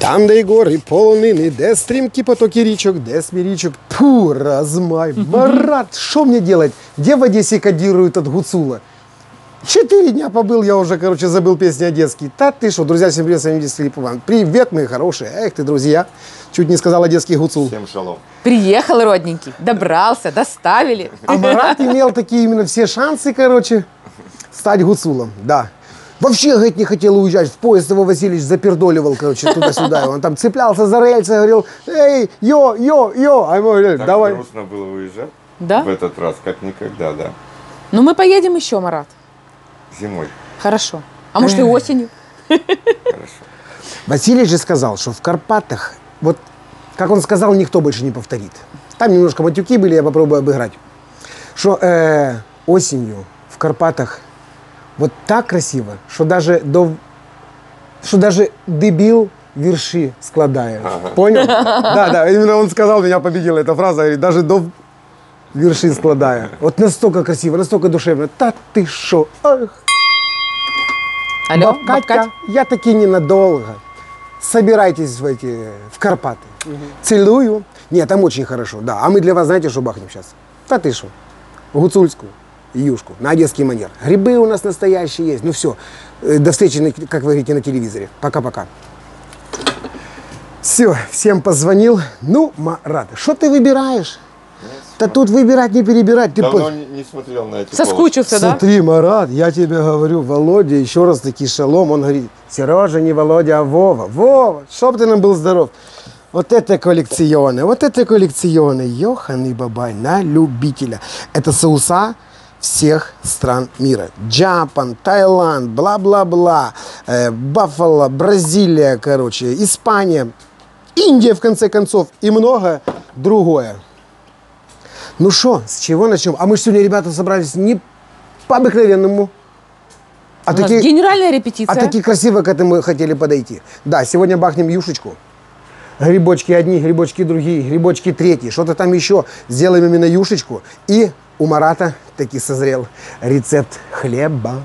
Там, де й гори, полонини, де стрімкі потоки річок, де смірічок, пу, размай. Марат, что мне делать? Где в Одессе кодируют от Гуцула? 4 дня побыл, я уже, короче, забыл песни одесские. Да ты что, друзья, всем привет, с вами Филипп Иван. Привет, мои хорошие. Эх ты, друзья. Чуть не сказал одесский Гуцул. Всем шалом. Приехал, родненький, добрался, доставили. А Марат имел такие именно все шансы, короче, стать Гуцулом, да. Вообще, говорит, не хотел уезжать. В поезд его Васильевич запердоливал, короче, туда-сюда. Он там цеплялся за рельсы, говорил, эй, йо. А ему говорили, Так давай. грустно было уезжать Да? в этот раз, как никогда, да. Ну мы поедем еще, Марат. Зимой. Хорошо. А может и осенью? Хорошо. Васильевич же сказал, что в Карпатах, вот как он сказал, никто больше не повторит. Там немножко матюки были, я попробую обыграть. Что осенью в Карпатах вот так красиво, что даже дебил верши складає. Ага. Понял? Да, именно он сказал, меня победила эта фраза, говорит, даже до верши складає. Вот настолько красиво, настолько душевно. Та ты шо? Ах. Алло, Катя, я таки ненадолго. Собирайтесь в Карпаты. Целую. Нет, там очень хорошо, да. А мы для вас, знаете, что бахнем сейчас? Да ты что? Гуцульскую, юшку, на одесский манер. Грибы у нас настоящие есть. Ну все, до встречи, как вы говорите, на телевизоре. Пока-пока. Все, всем позвонил. Ну, Марат, что ты выбираешь? Да тут выбирать, не перебирать. Ты Давно не смотрел на эти Соскучился, да? Смотри, Марат, я тебе говорю, Володя, еще раз таки шалом. Он говорит, Сережа, не Володя, а Вова. Вова, чтоб ты нам был здоров. Вот это коллекционы, Йоханный бабай на любителя. Это соуса всех стран мира. Джапан, Таиланд, бла-бла-бла, Баффало, Бразилия, короче, Испания, Индия, в конце концов, и многое другое. Ну что, с чего начнем? А мы же сегодня, ребята, собрались не по-обыкновенному. У нас генеральная репетиция. А таки красиво к этому хотели подойти. Да, сегодня бахнем юшечку. Грибочки одни, грибочки другие, грибочки третьи. Что-то там еще. Сделаем именно юшечку. И у Марата таки созрел рецепт хлеба.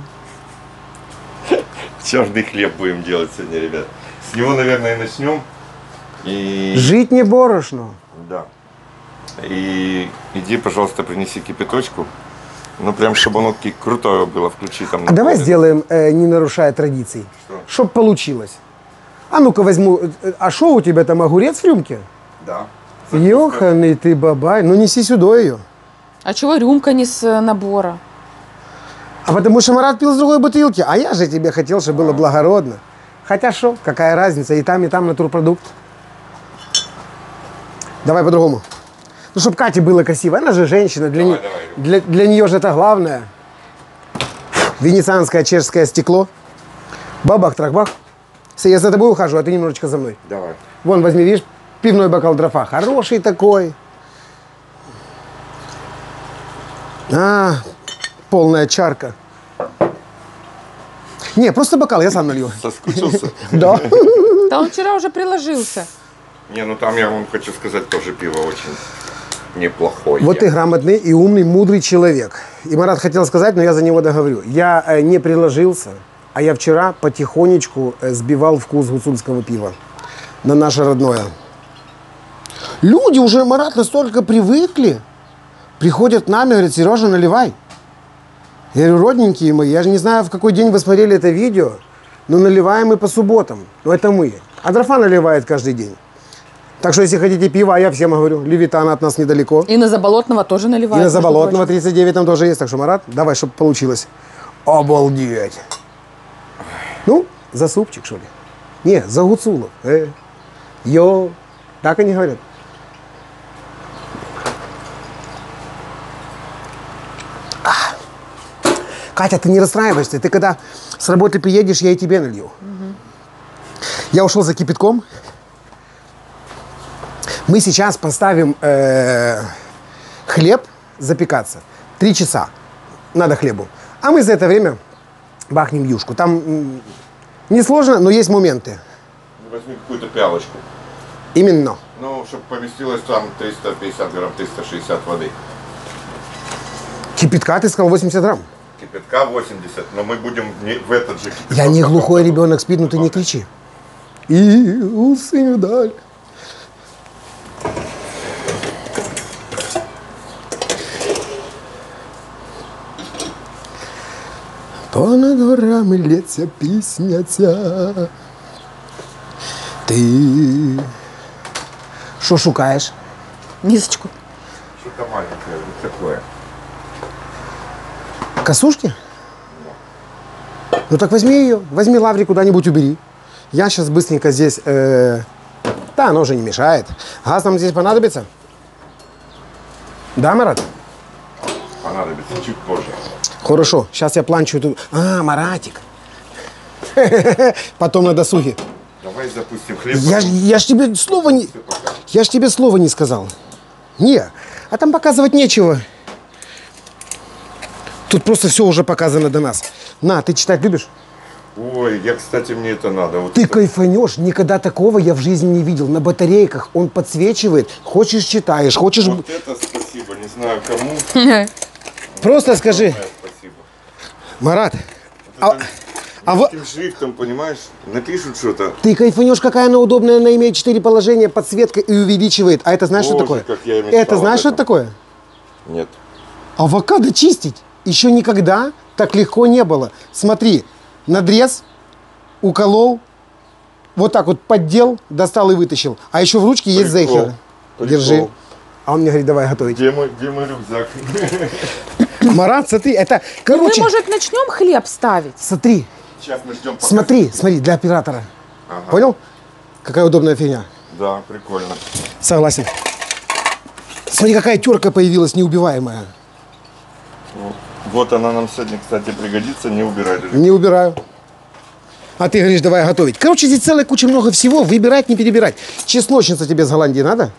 Черный хлеб будем делать сегодня, ребят. С него, наверное, и начнем. И... Жить не борошно. Да. И иди, пожалуйста, принеси кипяточку. Ну, прям, чтобы оно крутое было, включи там. А давай сделаем, не нарушая традиций. Что? Чтоб получилось. А ну-ка возьму. А что у тебя там, огурец в рюмке? Да. Ёханый ты бабай. Ну неси сюда ее. А чего рюмка не с набора? А потому что Марат пил с другой бутылки. А я же тебе хотел, чтобы было благородно. Хотя что, какая разница, и там натурпродукт. Давай по-другому. Ну, чтобы Кате было красиво. Она же женщина. Для нее же это главное. Венецианское чешское стекло. Бабах-трах-бах. Я за тобой ухожу, а ты немножечко за мной. Давай. Вон, возьми, видишь, пивной бокал дрофа. Хороший такой. Полная чарка. Не, просто бокал, я сам налью. Соскучился? Да. Да он вчера уже приложился. Не, ну там я вам хочу сказать, тоже пиво очень неплохое. Вот ты грамотный и умный, мудрый человек. И Марат хотел сказать, но я за него договорю. Я не приложился, а я вчера потихонечку сбивал вкус гуцульского пива на наше родное. Люди уже, Марат, настолько привыкли. Приходят к нам и говорят, Сережа, наливай. Я говорю, родненькие мои, я же не знаю, в какой день вы смотрели это видео, но наливаем мы по субботам. Но это мы. А дрофа наливает каждый день. Так что, если хотите пиво, а я всем говорю, Левитан от нас недалеко. И на Заболотного тоже наливают. И на Заболотного 39 там тоже есть. Так что, Марат, давай, чтобы получилось. Обалдеть. Ну, за супчик, что ли? Не, за гуцулов. Йо. Так они говорят. Катя, ты не расстраивайся. Ты когда с работы приедешь, я и тебе налью. Я ушел за кипятком. Мы сейчас поставим хлеб запекаться. 3 часа надо хлебу. А мы за это время бахнем юшку. Там не сложно, но есть моменты. Возьми какую-то пиалочку. Именно. Ну, чтобы поместилось там 350 грамм, 360 воды. Кипятка, ты сказал, 80 грамм. Кипятка 80, но мы будем в этот же кипяток. Я не глухой ребенок, спит, но ты не кричи. и усы вдаль. Понад горами лється пісня ця. Ти що шукаєш? Мисочку. Что-то маленькое, вот такое. Косушки? Ну так возьми ее, возьми лаври куда-нибудь убери. Я сейчас быстренько здесь... Да, оно уже не мешает. Газ нам здесь понадобится? Да, Марат? Понадобится чуть позже. Хорошо, сейчас я планчу эту... А, Маратик. Потом на досуге. Давай запустим хлеб. Я ж тебе слова не... Я ж тебе слова не сказал. Не, а там показывать нечего. Тут просто все уже показано до нас. На, ты читать любишь? Ой, я, кстати, мне это надо. Вот Ты это- кайфанешь, никогда такого я в жизни не видел. На батарейках он подсвечивает, хочешь читаешь, хочешь... Вот это спасибо, не знаю кому. Просто скажи, Огромное спасибо. Марат, Вот а это во- мелким шрифтом, понимаешь, напишут что-то. ты кайфанешь, какая она удобная, она имеет 4 положения, подсветка и увеличивает. А это знаешь, что Боже, такое? как я мечтал Это знаешь, об что это этом. такое? Нет. Авокадо чистить еще никогда так легко не было. Смотри, надрез, уколол, вот так вот поддел, достал и вытащил. А еще в ручке есть Прикол. зейхер. Держи. А он мне говорит, давай готовить. Где мой рюкзак? Марат, смотри, это, Мы, короче, может, начнем хлеб ставить? смотри, Сейчас мы ждем. пока- смотри, для оператора. Ага. Понял? Какая удобная фигня. Да, прикольно. Согласен. Смотри, какая терка появилась неубиваемая. Вот она нам сегодня, кстати, пригодится, не убирай даже. Не убираю. А ты говоришь, давай готовить. Короче, здесь целая куча много всего. Выбирать, не перебирать. Чесночница тебе с Голландии надо?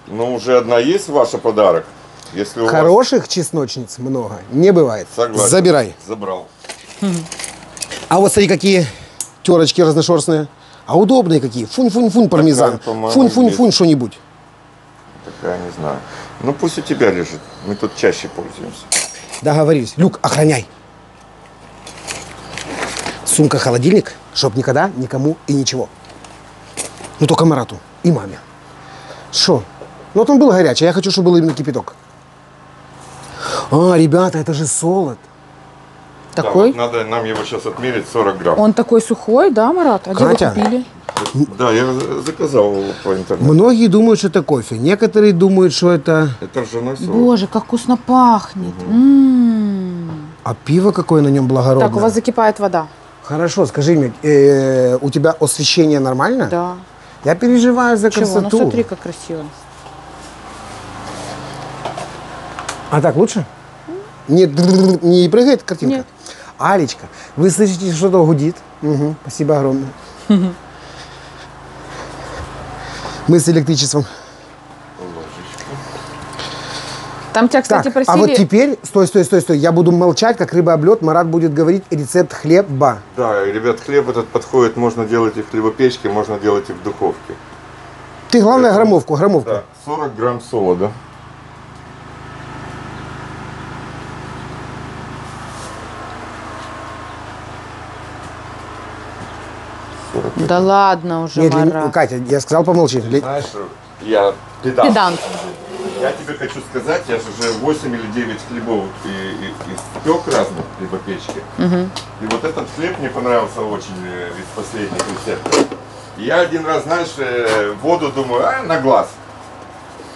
Ну, уже одна есть ваша подарок. Если у вас... Хороших чесночниц много не бывает. Согласен. Забирай. Забрал. А вот смотри, какие терочки разношерстные. А удобные какие. Фун-фун-фун пармезан. Такая, по-моему, Фун-фун-фун есть. что-нибудь. Такая, не знаю. Ну, пусть у тебя лежит. Мы тут чаще пользуемся. Договорились. Люк, охраняй. Сумка-холодильник, чтоб никогда, никому и ничего. Ну, только Марату и маме. Шо? Ну, вот он был горячий, а я хочу, чтобы был именно кипяток. А, ребята, это же солод. Такой? Да, вот надо нам его сейчас отмерить 40 грамм. Он такой сухой, да, Марат? А где вы Катя. купили? Да, я заказал его по интернету. Многие думают, что это кофе. Некоторые думают, что это... Это ржаной солод. Боже, как вкусно пахнет. А пиво какое на нем благородное. Так, у вас закипает вода. Хорошо, скажи мне, у тебя освещение нормально? Да. Я переживаю за Чего? красоту. Ну смотри, как красиво. А так лучше? Не прыгает картинка? Нет. Алечка, вы слышите, что-то гудит? Угу, спасибо огромное. Мы с электричеством. Там тебя, кстати, Так, просили... а вот теперь, стой, я буду молчать, как рыба об лед, Марат будет говорить рецепт хлеба. Да, и, ребят, хлеб этот подходит, можно делать и в хлебопечке, можно делать и в духовке. Ты, главное, граммовку. Да, 40 грамм солода. Да ладно уже, Нет, Марат. Катя, я сказал помолчи. Знаешь, я педант. Педант. Я тебе хочу сказать, я же уже 8 или 9 хлебов и испек разных в хлебопечке. И вот этот хлеб мне понравился очень из последних рецептов. И я один раз, знаешь, воду думаю, на глаз.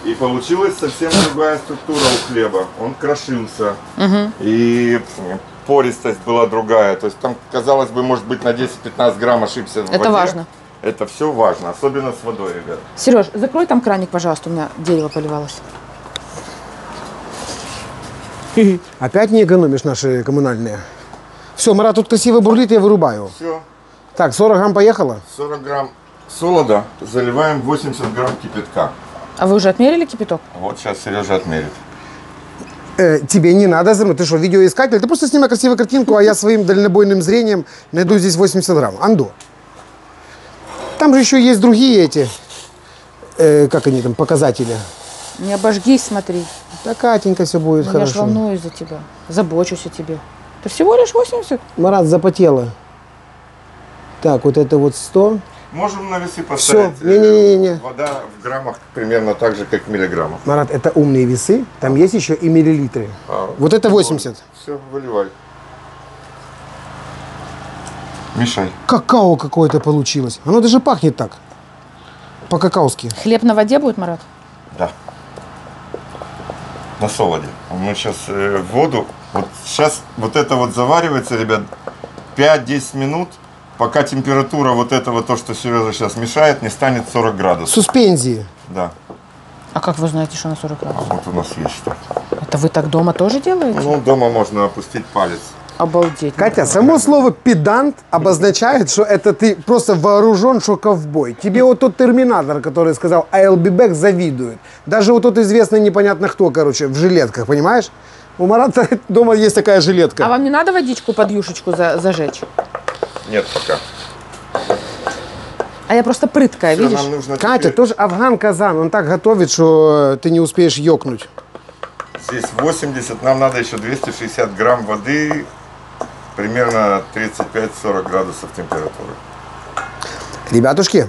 И получилась совсем другая структура у хлеба. Он крошился. И пористость была другая. То есть там, казалось бы, может быть, на 10-15 грамм ошибся в Это воде. важно. Это все важно, особенно с водой, ребят. Сереж, закрой там краник, пожалуйста, у меня дерево поливалось. Опять не экономишь наши коммунальные. Все, Марат тут красиво бурлит, я вырубаю. Все. Так, 40 грамм поехало. 40 грамм солода, заливаем 80 грамм кипятка. А вы уже отмерили кипяток? Вот сейчас Сережа отмерит. Тебе не надо замыть. Ты что, видеоискатель? Ты просто снимай красивую картинку, а я своим дальнобойным зрением найду здесь 80 грамм. Андо. Там же еще есть другие эти, как они там, показатели. Не обожгись, смотри. Да, Катенька, все будет Ну, я ж хорошо. волнуюсь за тебя. Забочусь о тебе. Ты всего лишь 80? Марат, запотела. Так, вот это вот 100. Можем на весы Все, поставить. не-не-не. Вода в граммах примерно так же, как в миллиграммах. Марат, это умные весы, там есть еще и миллилитры. Вот это 80. Все, выливай. Мешай. Какао какое-то получилось. Оно даже пахнет так. По-какаоски. Хлеб на воде будет, Марат? Да. На солоде. Мы сейчас воду, вот сейчас вот это вот заваривается, ребят, 5-10 минут, пока температура вот этого, то, что Сережа сейчас мешает, не станет 40 градусов. Суспензии. Да. А как вы знаете, что на 40 А градусов? вот у нас есть так. Это вы так дома тоже делаете? Ну, дома можно опустить палец. Обалдеть. Катя, само слово педант обозначает, что это ты просто вооружен, что ковбой. Тебе вот тот терминатор, который сказал I'll be back, завидует. Даже вот тот известный непонятно кто, короче, в жилетках, понимаешь? У Марата дома есть такая жилетка. А вам не надо водичку под юшечку зажечь? Нет пока. А я просто прыткая, Всё, видишь? нам нужно Катя, теперь- тоже афган казан, он так готовит, что ты не успеешь ёкнуть. Здесь 80, нам надо еще 260 грамм воды, примерно 35-40 градусов температуры. Ребятушки,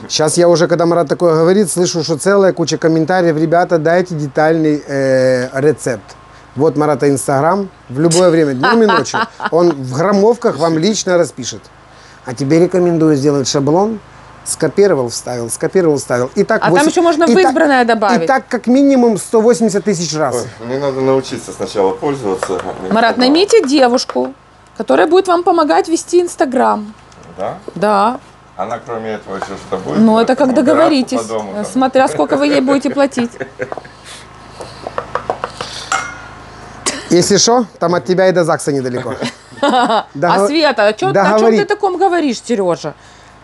сейчас я уже, когда Марат такое говорит, слышу, что целая куча комментариев. Ребята, дайте детальный рецепт. Вот Марата Инстаграм, в любое время, днем и ночью. Он в граммовках вам лично распишет. А тебе рекомендую сделать шаблон. Скопировал, вставил, скопировал, вставил. И так А там еще можно в и так- избранное добавить. И так как минимум 180 тысяч раз. Ой, мне надо научиться сначала пользоваться. Марат, наймите девушку, которая будет вам помогать вести Инстаграм. Да? Да. Она кроме этого еще что будет? Ну, это как Убираться договоритесь, по дому, там. смотря сколько вы ей будете платить. Если что, там от тебя и до ЗАГСа недалеко. А Света, о чем договори- ты таком говоришь, Сережа?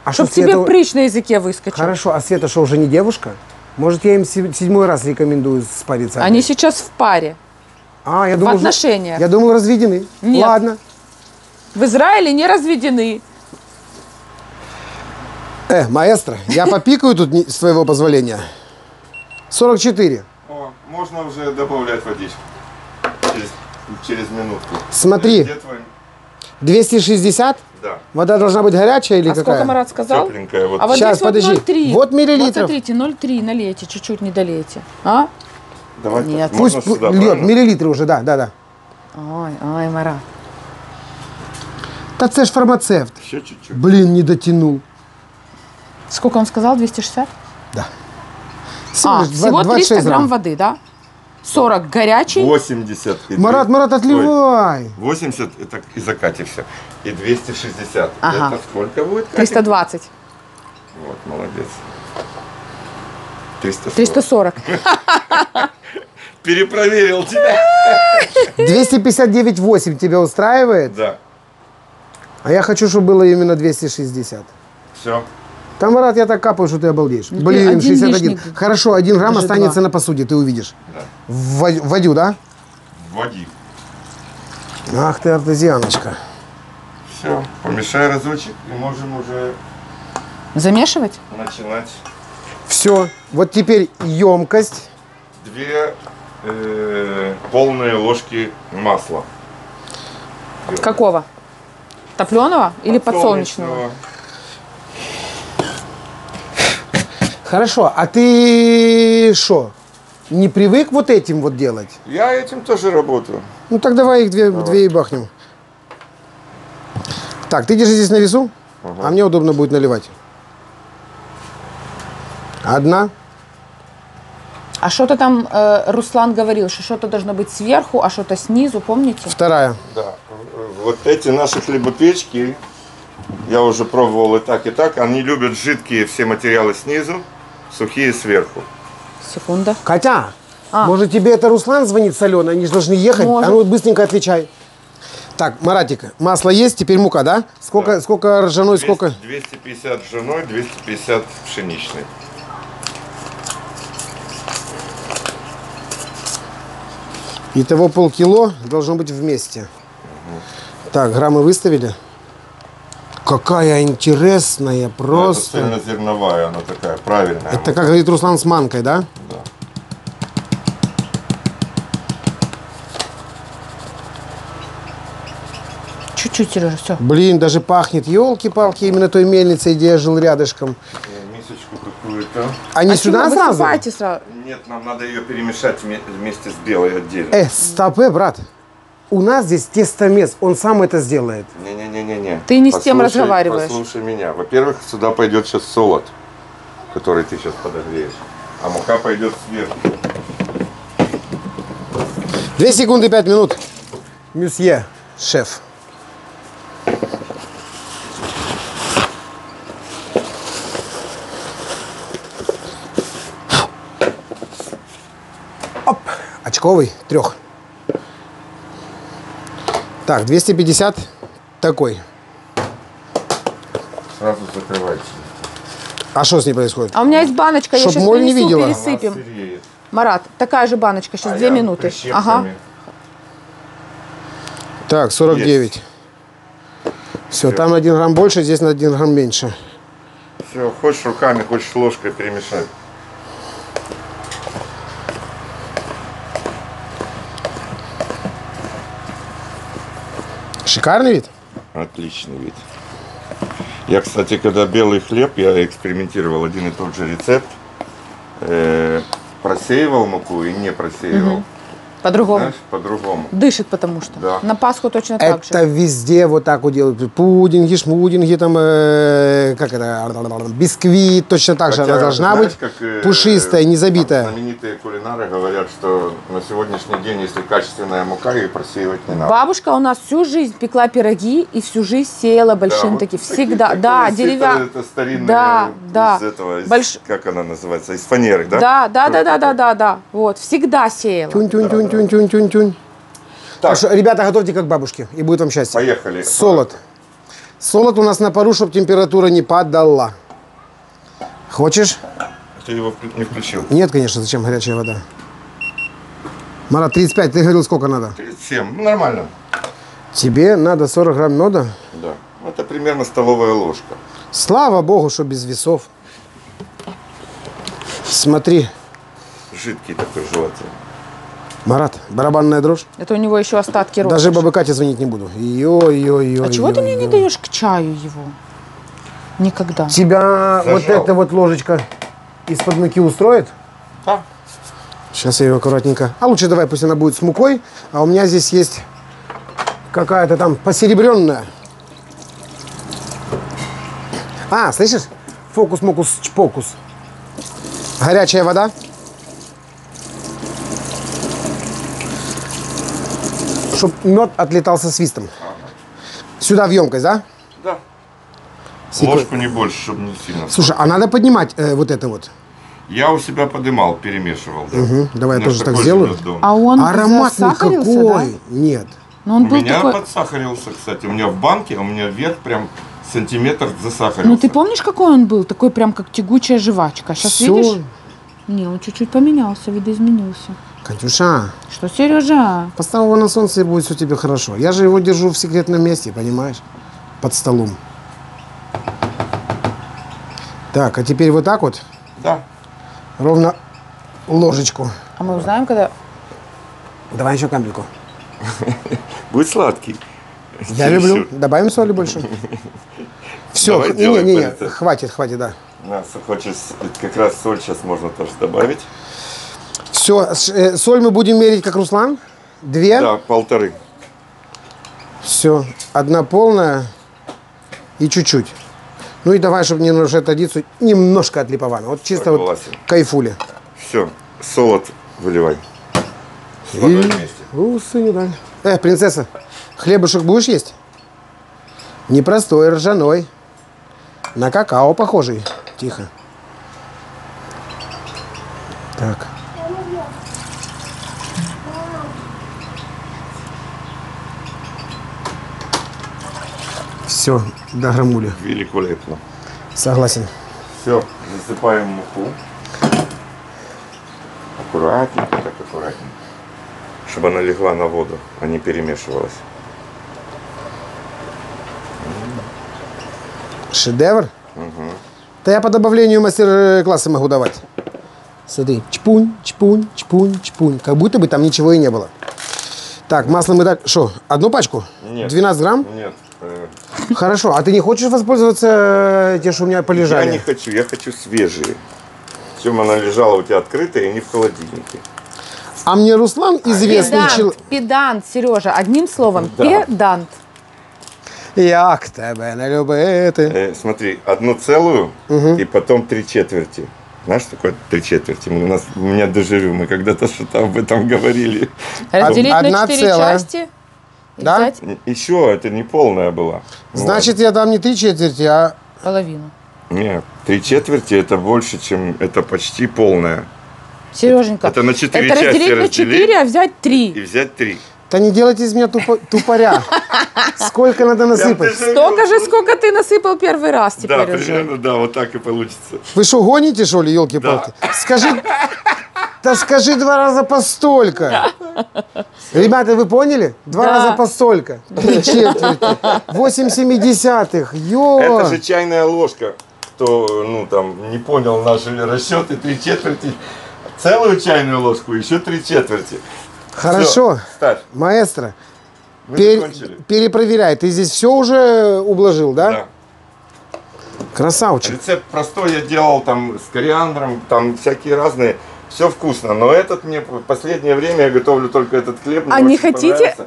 А Чтоб что, тебе Света- прыщ на языке выскочил. Хорошо, а Света что, уже не девушка? Может, я им 7-й раз рекомендую спариться? Они сейчас в паре, А, я в думал, отношениях. Я думал, разведены. Нет. Ладно. В Израиле не разведены. Маэстро, я попикаю тут с твоего позволения. 44. О, можно уже добавлять водичку. Через минутку. Смотри. Где твой? 260? Да. Вода должна быть горячая или А какая? сколько Марат сказал? Тепленькая вот. А вот Сейчас, здесь вот подожди. 0,3. Вот миллилитров. Вот смотрите, 0,3 налейте, чуть-чуть не долейте. А? Давай. Нет. Пусть Можно сюда, льет, правильно? миллилитры уже, да. Ой, Марат. Та це ж фармацевт. Еще чуть-чуть. Блин, не дотянул. Сколько он сказал? 260? Да. Всего, А, лишь всего 300 26 грамм воды, да? 40 горячий. 80. и Марат, две- Марат, отливай. Ой, 80 это и за Кате все. И 260. Ага. Это сколько будет? Катя? 320. Вот, молодец. 340. 340. Перепроверил тебя. 259,8 тебя устраивает? Да. А я хочу, чтобы было именно 260. Все. Там, Марат, я так капаю, что ты обалдеешь. Ну, ты Блин, один 61. лишний. Хорошо, 1 грамм Даже останется 2. на посуде, ты увидишь. Да. Вводю, да? Вводи. Ах ты, артезианочка. Все. Помешай разочек и можем уже Замешивать? начинать. Все. Вот теперь емкость. 2 полные ложки масла. Какого? Топленого или подсолнечного? Хорошо, а ты что, не привык вот этим вот делать? Я этим тоже работаю. Ну так давай их две и бахнем. Так, ты держи здесь на весу, а мне удобно будет наливать. 1. А что-то там Руслан говорил, что что-то должно быть сверху, а что-то снизу, помните? 2. Да. Вот эти наши хлебопечки, я уже пробовал и так, они любят жидкие все материалы снизу, сухие сверху. Секунда. Катя, А. может тебе это Руслан звонит с Аленой, они же должны ехать? Может. А ну быстренько отвечай. Так, Маратик, масло есть, теперь мука, да? Сколько, Да. сколько ржаной, сколько? 250 ржаной, 250 пшеничной. Итого полкило должно быть вместе. Так, граммы выставили. Какая интересная, Это просто. цельнозерновая, она такая правильная. Это, как говорит Руслан, с манкой, да? Да. Чуть-чуть, Сережа, все. Блин, даже пахнет, елки-палки, именно той мельницей, где я жил рядышком. Мисочку какую-то. Они сюда сразу? Сразу? Нет, нам надо ее перемешать вместе с белой отдельно. Стоп, брат. У нас здесь тестомес, он сам это сделает. Не-не-не-не. Ты не с тем разговариваешь. Послушай меня. Во-первых, сюда пойдет сейчас солод, который ты сейчас подогреешь. А мука пойдет сверху. 2 секунды 5 минут. Мюсье, шеф. Оп, очковый, 3. Так, 250 такой. Сразу закрывайте. А что с ней происходит? А у меня есть баночка, я Чтоб сейчас моль не принесу, видела. пересыпем. Она сыреет. Марат, такая же баночка, сейчас 2 я минуты. прищепками. Ага. Так, 49. Все, там на 1 грамм больше, здесь на 1 грамм меньше. Все, хочешь руками, хочешь ложкой перемешать. Шикарный вид? Отличный вид. Я, кстати, когда белый хлеб, я экспериментировал один и тот же рецепт. Просеивал муку и не просеивал. По-другому. Знаешь, по-другому. Дышит, потому что. Да. На Пасху точно так Это же. везде вот так вот делают. Пудинги, шмудинги, там, как это, бисквит, точно так же. Хотя, Она должна знаешь, быть как, пушистая, не забитая. Знаменитые кулинары говорят, что на сегодняшний день, если качественная мука, ее просеивать не надо. Бабушка у нас всю жизнь пекла пироги и всю жизнь сеяла большим вот таким. такие- Всегда. такое Да, сито, деревянные. Это старинные, Да, да. из этого, Больш- как она называется, из фанеры, да? Да. Вот, всегда сеяла. Тюнь-тюнь-тюнь-тюнь-тюнь-тюнь. Так, Так что, ребята, готовьте как бабушки, и будет вам счастье. поехали. Солод. Солод у нас на пару, чтобы температура не падала. Хочешь? Ты его не включил. Нет, конечно, зачем горячая вода? Марат, 35, ты говорил, сколько надо? 37, ну нормально. Тебе надо 40 грамм меда. Да. Это примерно столовая ложка. Слава богу, что без весов. Смотри, Жидкий такой желательно. Марат, барабанная дрожь. Это у него еще остатки роста. Даже бабе Кате звонить не буду. Ё-ё-ё. А чего ты мне не даешь к чаю его? Никогда. Тебя вот Зажал. эта вот ложечка из-под муки устроит? Да. Сейчас я ее аккуратненько. А лучше давай, пусть она будет с мукой. А у меня здесь есть какая-то там посеребренная. А, слышишь? Фокус-мокус-чпокус. Горячая вода. Чтоб мед отлетал со свистом. Сюда в емкость, да? Да. Секунд. Ложку не больше, чтобы не сильно. Слушай, а надо поднимать вот это вот. Я у себя подымал, перемешивал. Да. Давай я У меня тоже так такой же сделаю. мед дома. А он Ароматный засахарился, какой. да? Нет. Но он У был меня такой... подсахарился, кстати. У меня в банке, а у меня вверх прям сантиметр засахарился. Ну ты помнишь, какой он был? Такой прям как тягучая жвачка. Сейчас Всё. видишь? Не, он чуть-чуть поменялся, видоизменился. Катюша, Что, Сережа? поставь его на солнце, и будет все тебе хорошо. Я же его держу в секретном месте, понимаешь? Под столом. Так, а теперь вот так вот, Да. ровно ложечку. А мы узнаем, когда... Давай еще капельку. Будет сладкий. Я люблю. Добавим соли больше. Все, Давай делаем не, по рецепту. хватит, да. Хочешь, как раз соль сейчас можно тоже добавить. Все, соль мы будем мерить, как Руслан. 2. Да, 1,5. Все, 1 полная и чуть-чуть. Ну и давай, чтобы не нарушать традицию, немножко от липована. Вот чисто вот Согласен. кайфули. Все, солод выливай. С водой вместе. Сыне, да. Принцесса, хлебушек будешь есть? Непростой, ржаной. На какао похожий. Тихо. Так. Все, дограммули. Великолепно. Согласен. Все, засыпаем муку. Аккуратненько, так аккуратненько. Чтобы она легла на воду, а не перемешивалась. Шедевр? Да я по добавлению мастер-класса могу давать. Смотри, чпунь, чпунь, чпунь, чпунь. Как будто бы там ничего и не было. Так, масло мы дали. Что, одну пачку? Нет. 12 грамм? Нет. Хорошо. А ты не хочешь воспользоваться тем, что у меня полежали? Я не хочу, я хочу свежие. Чем она лежала у тебя открытая и не в холодильнике. А мне Руслан известный человек. Педант, Сережа, одним словом, Да. педант. Як тебе не любити. Смотри, 1 и потом 3/4. Знаешь, что такое 3/4? У меня дежавю, мы когда-то что-то об этом говорили. Разделить Одна на 4 целая. части. И Да? взять Еще это не полная была. Значит, я дам не 3/4, а... половину. Нет, 3/4 это больше, чем это почти полная. Сереженька, Это на 4 это части разделить на разделить 4, а взять 3. И взять 3. Да не делайте из меня тупоря. Сколько надо насыпать? Столько же, сколько ты насыпал первый раз Да, теперь уже. примерно, да, вот так и получится. Вы что, гоните, что ли, елки-палки? Скажи 2 раза по столько. Ребята, вы поняли? 2 Да. раза по столько. 3/4. 8/70. Это же чайная ложка. Кто, не понял наши расчеты, 3/4. Целую чайную ложку, еще 3/4. Хорошо. Всё, ставь. Маэстро, Мы закончили. перепроверяй. Ты здесь все уже ублажил, да? Да. Красавчик. Рецепт простой, я делал там с кориандром, там всякие разные. Все вкусно, но этот мне в последнее время я готовлю только этот хлеб. Мне А не очень хотите понравился.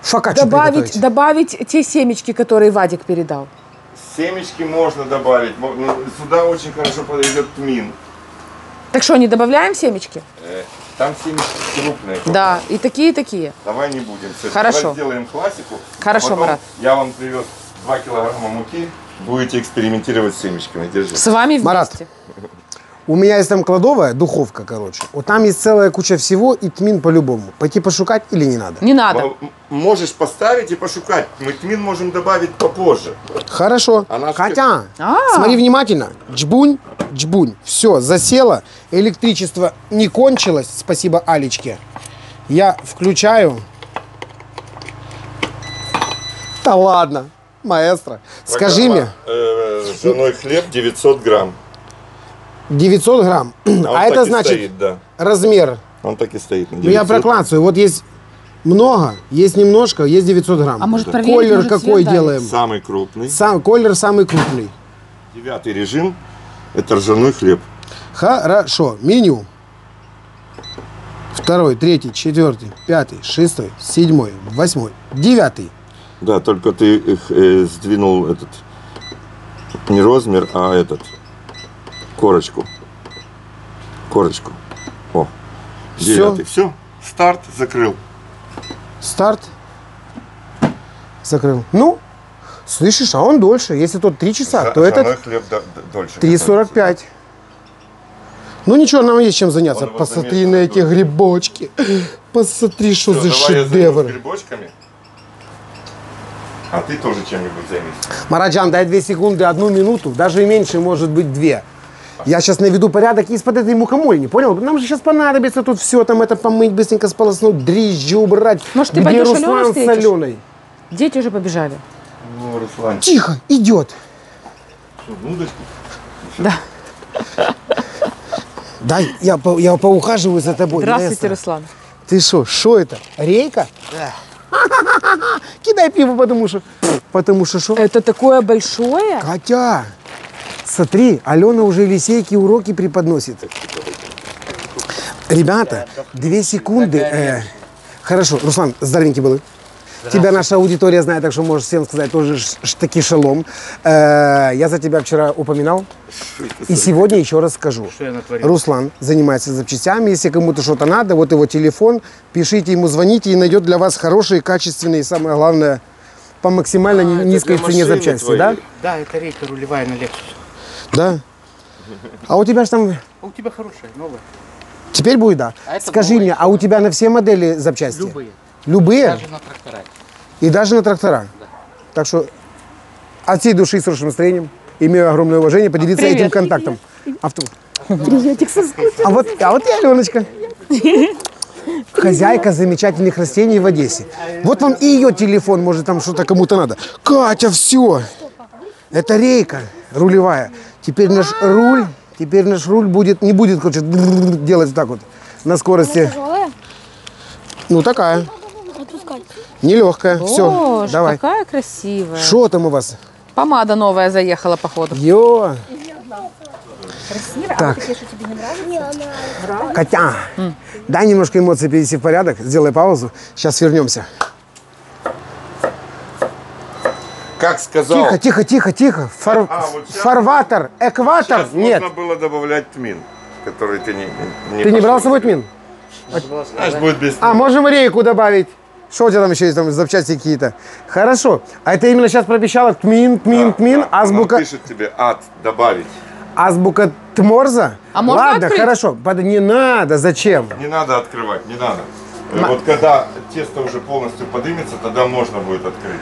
Фокаччо приготовить. добавить те семечки, которые Вадик передал? Семечки можно добавить. Сюда очень хорошо подойдет тмин. Так что, не добавляем семечки? Там семечки крупные. Да, и такие, и такие. Давай не будем. Всё, Хорошо. Давай сделаем классику. Хорошо, Потом Марат. Я вам привез 2 килограмма муки. Будете экспериментировать с семечками. Держи. С вами вместе. Марат. У меня есть там кладовая, духовка, короче. Вот там есть целая куча всего и тмин по-любому. Пойти пошукать или не надо? Не надо. Можешь поставить и пошукать. Мы тмин можем добавить попозже. Хорошо. Она Катя, А. смотри внимательно. Джбунь, джбунь. Все, засело. Электричество не кончилось. Спасибо Алечке. Я включаю. Да ладно, маэстро. Скажи мне, Ржаной хлеб 900 грамм. 900 грамм. Он А так это и значит стоит, да. размер. Он так и стоит. на Ну я 900. прокладываю. Вот есть много, есть немножко, есть 900 грамм. А может проверить, Колер может, какой цвет дали? делаем? Самый крупный. Колер самый крупный. 9-й режим. Это ржаной хлеб. Хорошо. Меню. 2, 3, 4, 5, 6, 7, 8, 9. Да, только ты сдвинул этот не размер, а этот корочку. Корочку. О. Всё. 9. Все. Старт закрыл. Старт. Закрыл. Ну, слышишь, а он дольше. Если тот 3 часа, то Ржаной этот хлеб дольше. 3,45. Ну ничего, нам есть чем заняться. Он его Посмотри заметил, на эти да. грибочки. Посмотри, что Всё, за давай я займусь шедевр. грибочками. А ты тоже чем-нибудь займись. Мараджан, дай 2 секунды, 1 минуту, даже меньше, может быть 2. Я сейчас наведу порядок из-под этой мукомольни, понял? Нам же сейчас понадобится тут все там это помыть, быстренько сполоснуть, дрищи убрать. Может, ты Где пойдешь Руслан Алену с встретишь? Аленой? Дети уже побежали. Ну, Руслан, Тихо, идет. удочку. Да. Дай, я поухаживаю за тобой. Здравствуйте, маэстро. Руслан. Ты что это? Рейка? Да. Кидай пиво, потому что. Это такое большое? Катя, смотри, Алена уже Елисейке уроки преподносит. Ребята, 2 секунды. Хорошо, Руслан, здоровенький был. Тебя наша аудитория знает, так что можешь всем сказать тоже таки шалом. Я за тебя вчера упоминал. И сегодня еще раз скажу. Руслан занимается запчастями. Если кому-то что-то надо, вот его телефон. Пишите ему, звоните, и найдет для вас хорошие, качественные, и самое главное, по максимально низкой цене запчасти. Да? Да, это рейка рулевая на Lexus. Да. А у тебя же там... А у тебя хорошая, новая. Теперь будет, да. А это Скажи новая мне, а у тебя на все модели запчасти? Любые. Любые? Даже на трактора. И даже на трактора? Да. Так что от всей души с хорошим настроением имею огромное уважение поделиться Привет. этим контактом. Приветик, соскучилась. А вот и Аленочка. Хозяйка замечательных растений в Одессе. Вот вам и ее телефон, может там что-то кому-то надо. Катя, все. Это рейка рулевая. Теперь наш руль будет, не будет, короче, делать вот так вот на скорости. Ну, такая. Отпускать. Нелегкая. Все, Боже, давай. какая красивая. Что там у вас? Помада новая заехала, походу. Йо. Красиво. Так. А вот такие, что тебе не нравятся? Катя, дай немножко эмоций привести в порядок. Сделай паузу. Сейчас вернемся. Как сказал... Тихо. вот сейчас- Фарватер, экватор. Сейчас Нет. можно было добавлять тмин, который ты не Ты не брал пошел. с собой тмин? Знаешь, будет без А, можем рейку добавить. Что у тебя там еще есть, там запчасти какие-то? Хорошо. А это именно сейчас пропищало тмин, Да, азбука, Он пишет тебе ад добавить. азбука Тморза? А можно Ладно, открыть? хорошо. Не надо, зачем? Не надо открывать, не надо. Вот когда тесто уже полностью подымется, тогда можно будет открыть.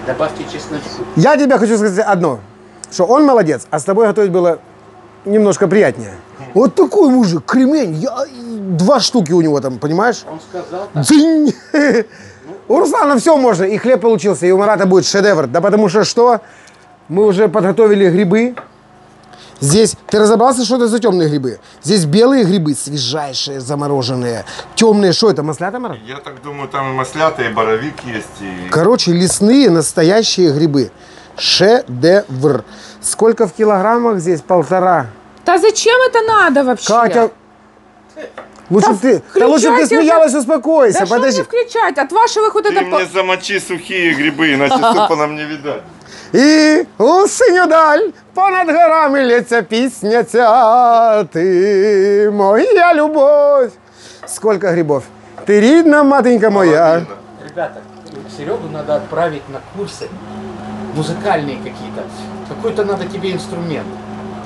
Добавьте чесночку. Я тебе хочу сказать одно, что он молодец, а с тобой готовить было немножко приятнее. Вот такой мужик, кремень, 2 штуки у него там, понимаешь? Он сказал так. Дзынь. У Руслана все можно, и хлеб получился, и у Марата будет шедевр. Да потому что мы уже подготовили грибы. Здесь, ты разобрался, что это за темные грибы? Здесь белые грибы, свежайшие, замороженные. Темные, что это, маслята, Марат? Я так думаю, там и маслята, и боровик есть, и... Короче, лесные настоящие грибы. Шедевр. Сколько в килограммах здесь? 1,5. Да зачем это надо вообще? Катя, лучше б ты включайте уже. смеялась, успокойся. Да что Подожди. мне включать? От вашего вот Ты это... мне замочи сухие грибы, иначе супа нам не видать. І у синю даль понад горами лється пісня ця. Ти моя любов. Сколько грибов. Ты рідна, матенька моя. Ребята, Серегу надо отправить на курсы музыкальные какие-то. Какой-то надо тебе инструмент.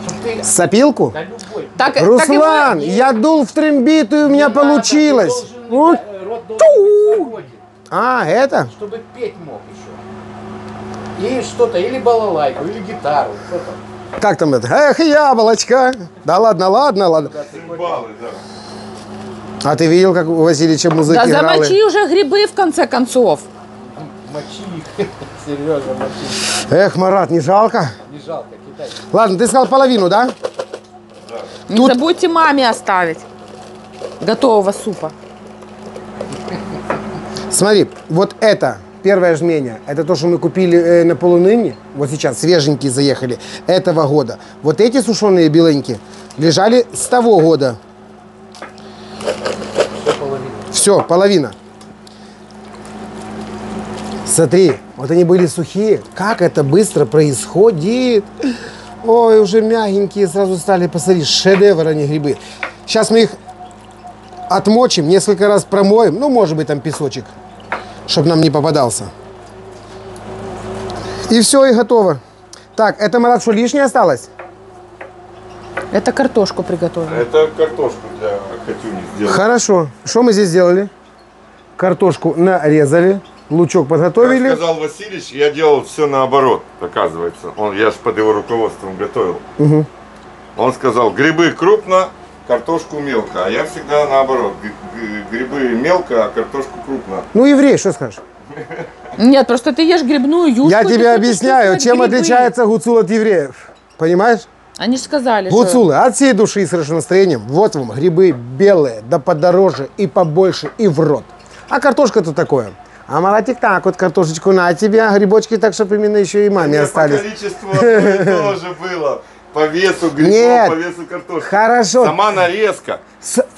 Чтоб ты... Сопилку? Да любой. Так, Руслан, так я дул в трембиту, и у меня Не надо, получилось. ты Вот. должен, рот должен быть свободен, А, это? чтобы петь мог еще. И что-то, или балалайку, или гитару, что-то. Как там это? Эх, яблочко. Да ладно. Цимбалы, да. А ты видел, как у Васильевича музыки да играли? замочи уже грибы в конце концов. Мочи их, Сережа, мочи. Эх, Марат, не жалко? Не жалко, кидай. Ладно, ты сказал половину, да? Не забудьте маме оставить готового супа. Смотри, вот это первое жмение, это то, что мы купили на полуныне, вот сейчас свеженькие заехали, этого года. Вот эти сушеные беленькие лежали с того года. Все половина. Все, половина. Смотри, вот они были сухие. Как это быстро происходит. Ой, уже мягенькие сразу стали. Посмотри, шедевр они грибы. Сейчас мы их отмочим, несколько раз промоем. Ну, может быть, там песочек, чтобы нам не попадался. И все, и готово. Так, это, Марат, что, лишнее осталось? Это картошку приготовили. Это картошку для Катюни сделали. Хорошо. Что мы здесь сделали? Картошку нарезали, лучок Как подготовили. сказал Васильевич, я делал все наоборот, оказывается. Я ж под его руководством готовил. Он сказал, грибы крупно, картошку мелко. А я всегда наоборот. Грибы мелко, а картошку крупно. Ну, еврей, что скажешь? Нет, просто ты ешь грибную юшку. Я ты тебе хочешь объясняю, чувствовать чем грибы. отличается гуцул от евреев. Понимаешь? Они же сказали, что... Гуцулы от всей души и с хорошим настроением. Вот вам грибы белые, да подороже и побольше, и в рот. А картошка-то такое. А Маратик так вот картошечку на тебе, а грибочки так, чтобы именно еще и маме Мне по остались. количеству одно и то же было. По весу грибов, Нет. по весу картошки. Хорошо. Сама нарезка.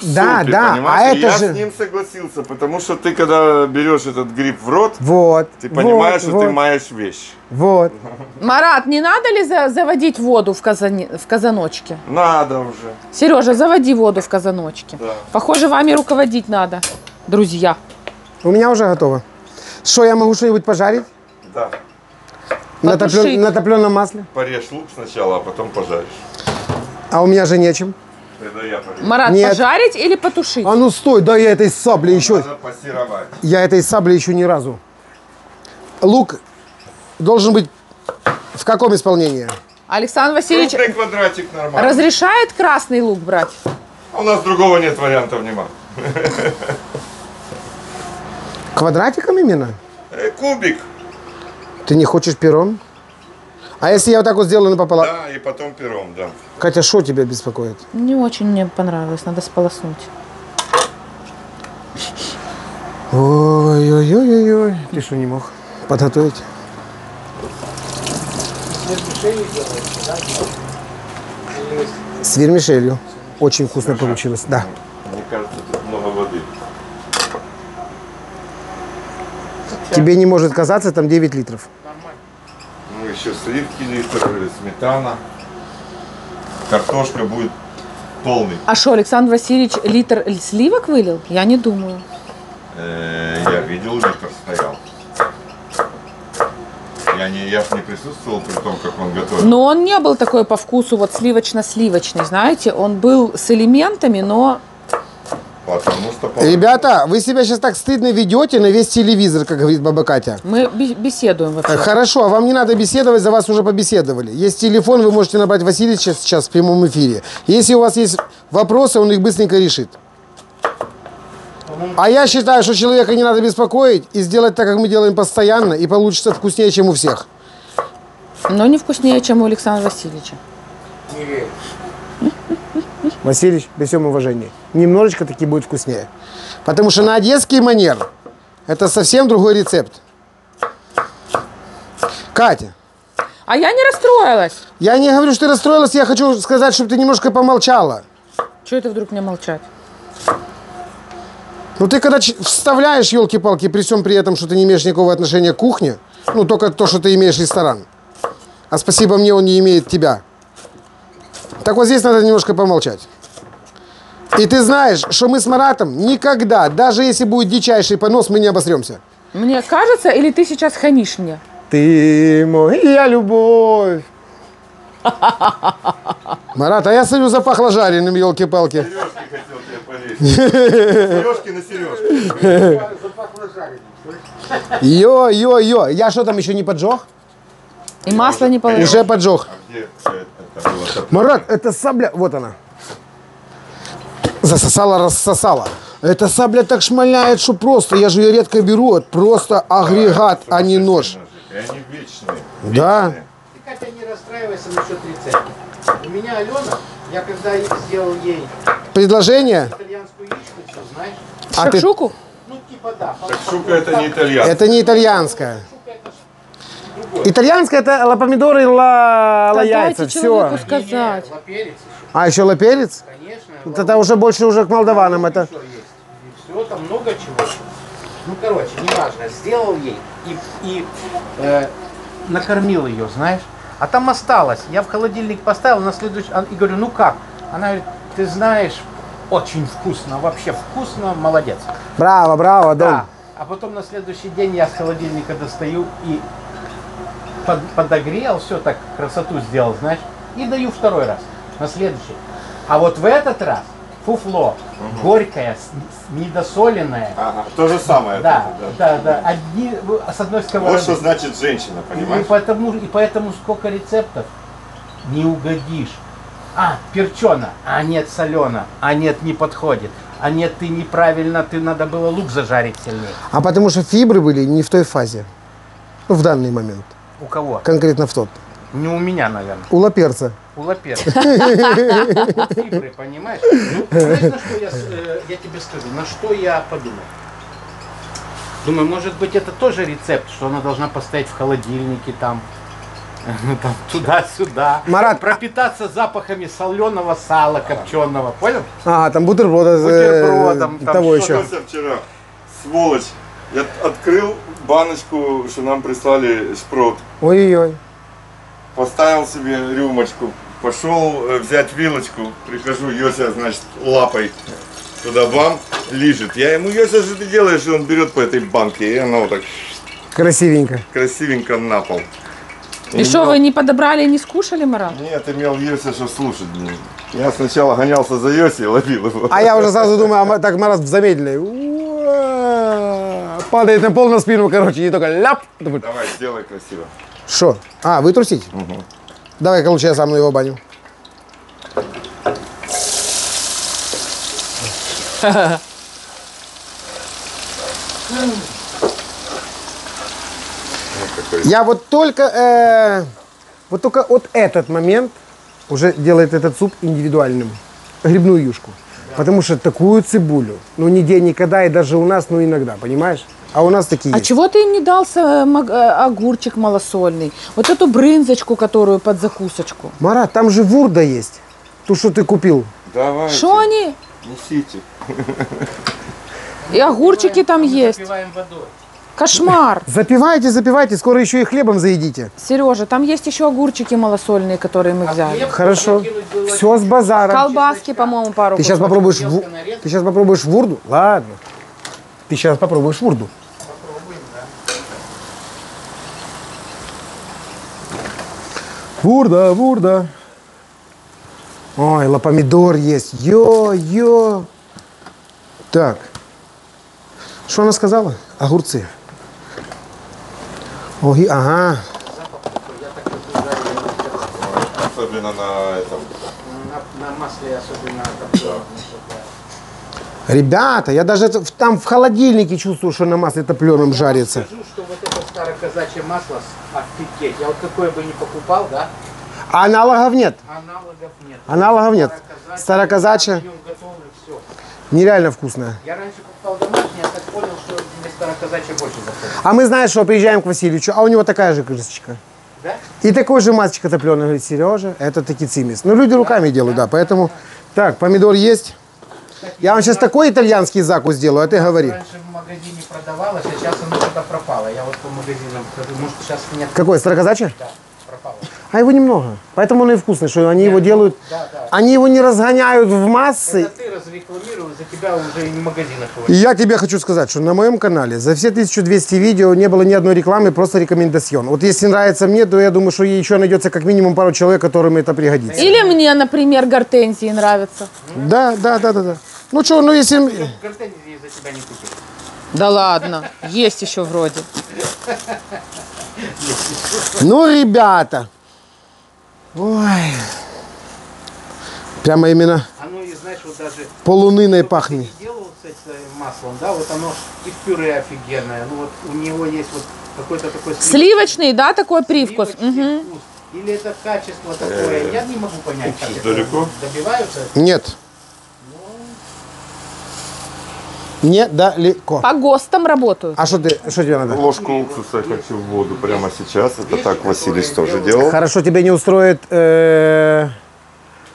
Да, Супер, да, понимаешь? а И это я же... с ним согласился, потому что ты, когда берешь этот гриб в рот, Вот. ты понимаешь, вот, что вот, ты маешь вещь. Вот. Марат, не надо ли заводить воду в казаночке? Надо уже. Сережа, заводи воду в казаночке. Да. Похоже, вами руководить надо, друзья. У меня уже готово. Что, я могу что-нибудь пожарить? Да. На, Потушить. на топленом масле? Порежь лук сначала, а потом пожаришь. А у меня же нечем. Тогда я порежу. Марат, Нет. пожарить или потушить? А ну стой, да я этой саблей еще... Надо пассеровать. Я этой саблей еще ни разу. Лук должен быть в каком исполнении? Александр Васильевич Крупный квадратик нормально. разрешает красный лук брать? У нас другого нет вариантов, нема. Квадратиком именно? Кубик. Ты не хочешь пером? А если я вот так вот сделаю напополам? Да, и потом пером, да. Катя, что тебя беспокоит? Не очень мне понравилось, надо сполоснуть. Ой-ой-ой-ой-ой. Ты что, не мог подготовить? Мишелью делаете, да? Или С вермишелью. Очень вкусно получилось, да. Мне кажется, тут много воды. Тебе не может казаться, там 9 литров. нормально? Ну, еще сливки литр, сметана. Картошка будет полный. А что, Александр Васильевич литр сливок вылил? Я не думаю. Я видел, литр стоял. Я ж не присутствовал при том, как он готовил. Но он не был такой по вкусу вот сливочно-сливочный, знаете. Он был с элементами, но... Потому что Ребята, вы себя сейчас так стыдно ведете на весь телевизор, как говорит баба Катя. Мы беседуем вообще. Хорошо, а вам не надо беседовать, за вас уже побеседовали. Есть телефон, вы можете набрать Васильевича сейчас в прямом эфире. Если у вас есть вопросы, он их быстренько решит. А я считаю, что человека не надо беспокоить и сделать так, как мы делаем постоянно, и получится вкуснее, чем у всех. Но не вкуснее, чем у Александра Васильевича. Не верю. Васильевич, при всем уважении, немножечко таки будет вкуснее. Потому что на одесский манер это совсем другой рецепт. Катя, А я не расстроилась. я не говорю, что ты расстроилась, я хочу сказать, чтобы ты немножко помолчала. Чего это вдруг мне молчать? Ну ты когда вставляешь, елки-палки, при всем при этом, что ты не имеешь никакого отношения к кухне, ну только то, что ты имеешь ресторан, а спасибо мне, он не имеет тебя. Так вот здесь надо немножко помолчать. И ты знаешь, что мы с Маратом никогда, даже если будет дичайший понос, мы не обосремся. Мне кажется, или ты сейчас хамишь мне? Ты мой, я любовь. Марат, а я смотрю, запахло жареным, елки-палки. сережки хотел тебе повесить. Сережки на сережки. Запахло жареным. Йо-йо-йо, я что там еще не поджег? И масло не положил. Уже поджег. Где это было? Марат, это сабля, вот она. Засосала, рассосала. Эта сабля так шмаляет, что просто, я же ее редко беру, это просто агрегат, а не нож. И они вечные. Да. Вечные. Ты, Катя, не расстраивайся насчет рецепта. У меня Алена, я когда сделал ей Предложение? итальянскую яичницу, знаешь, А ты... Шакшуку? ну типа да, Так шука это не итальянский. Это не итальянская. шука это ж другое. Итальянская это ла помидоры, ла Да яйца, дайте человеку все. сказать. Лаперец еще, А еще лаперец? конечно. Вот это уже больше уже к молдаванам. Это... Еще есть. И все, там много чего. Ну, короче, неважно, сделал ей и накормил ее, знаешь. А там осталось. Я в холодильник поставил, на следующий... И говорю, ну как? Она говорит, ты знаешь, очень вкусно, вообще вкусно, молодец. Браво, браво, Дон. Да. А потом на следующий день я с холодильника достаю и подогрел, все так, красоту сделал, знаешь, и даю второй раз, на следующий. А вот в этот раз фуфло, горькое, недосоленное. Ага, то же самое. Да, это, да. Одни, с одной Вот сковороды. что значит женщина, И понимаешь? поэтому сколько рецептов не угодишь. А, перчено, а нет, солено, а нет, не подходит. А нет, ты неправильно, ты надо было лук зажарить сильнее. А потому что фибры были не в той фазе. Ну, в данный момент. У кого? Конкретно в тот. Не у меня, наверное. У лаперца. У лаперца. Фибры, понимаешь? Ну, знаешь, на что я тебе скажу, на что я подумал? Думаю, может быть, это тоже рецепт, что она должна постоять в холодильнике там, там туда-сюда. Марат, пропитаться запахами соленого сала, копченого, понял? А, там бутерброда с Бутербродом, там того что-то. еще. Что вчера? Сволочь. Я открыл баночку, что нам прислали шпрот. Ой-ой-ой. Поставил себе рюмочку. Пошел взять вилочку. Прихожу, Йося, значит, лапой туда бам, лижет. Я ему, Йося, что ты делаешь? И он берет по этой банке. И она вот так Красивенько. красивенько на пол. И что, вы не подобрали и не скушали, Марат? Нет, имел Йося, что слушать. Блин. Я сначала гонялся за Йоси и ловил его. А я уже сразу думаю, так Марат в замедленной. Уа, падает на пол на спину, короче, и только ляп. Давай, сделай красиво. Что? А, вытрусить? Давай-ка лучше я сам на его баню. Я вот только вот этот момент уже делает этот суп индивидуальным. Грибную юшку. Потому что такую цибулю, ну нигде никогда и даже у нас, ну иногда, понимаешь? А у нас такие А есть. чего ты им не дал огурчик малосольный? Вот эту брынзочку, которую под закусочку. Марат, там же вурда есть. Ту, что ты купил. Давайте, Что они? несите. И огурчики там есть. Запиваем водой. Кошмар. Запивайте, запивайте, скоро еще и хлебом заедите. Сережа, там есть еще огурчики малосольные, которые мы взяли. хлеб Хорошо. накинуть было Все с базара. Колбаски, по-моему, пару. Ты сейчас кусочков. попробуешь, Мелко нарезать. ты сейчас попробуешь вурду? Ладно. Ты сейчас попробуешь вурду. Попробуем, да. Вурда, вурда. Ой, лапомидор есть. Йо. Так. Что она сказала? Огурцы. Ой, ага. Особенно на этом. На масле особенно топленом. Ребята, я даже там в холодильнике чувствую, что на масле топленом жарится. Скажу, что вот это староказачье масло офигеть. Я вот какое бы ни покупал, да, А аналогов нет. аналогов нет. Аналогов нет. Староказачье. В нем готовлю все. Нереально вкусное. Я раньше покупал домашнее, я так понял, что мне староказачье больше заходит. А мы, знаешь, что приезжаем к Васильевичу, а у него такая же крышечка. Да? И такой же масочка топленая. Говорит, Сережа, это таки цимис. Ну, люди руками делают, да, поэтому... Так, помидор есть. Я вам сейчас такой итальянский закус сделаю, а ты говори. Раньше в магазине продавалось, а сейчас оно куда пропало. Я вот по магазинам хожу, может сейчас нет. Какой, староказачье? Да, пропало. А его немного. Поэтому он и вкусный, что они его делают... Да, да. Они его не разгоняют в массы. Это ты разрекламировал, за тебя уже и в магазинах его. И я тебе хочу сказать, что на моем канале за все 1200 видео не было ни одной рекламы, просто рекомендацион. Вот если нравится мне, то я думаю, что еще найдется как минимум пару человек, которым это пригодится. Или мне, например, гортензии нравятся. Да. Ну что, ну если... Гортензии за тебя не купил. Да ладно, есть еще вроде. Ну, ребята. Ой. Прямо именно Оно и знаешь, вот даже полуныной пахнет. не делал с этим маслом, да, вот оно и в пюре офигенное. Ну вот у него есть вот какой-то такой Сливочный, да, такой привкус? сливочный Мгм. вкус. Или это качество такое, я не могу понять, как это далеко? добиваются. Нет. Недалеко. По ГОСТам работают. А что тебе надо? Ложку уксуса я хочу в воду прямо сейчас. Это так Василий тоже делал. Хорошо, тебя не устроит...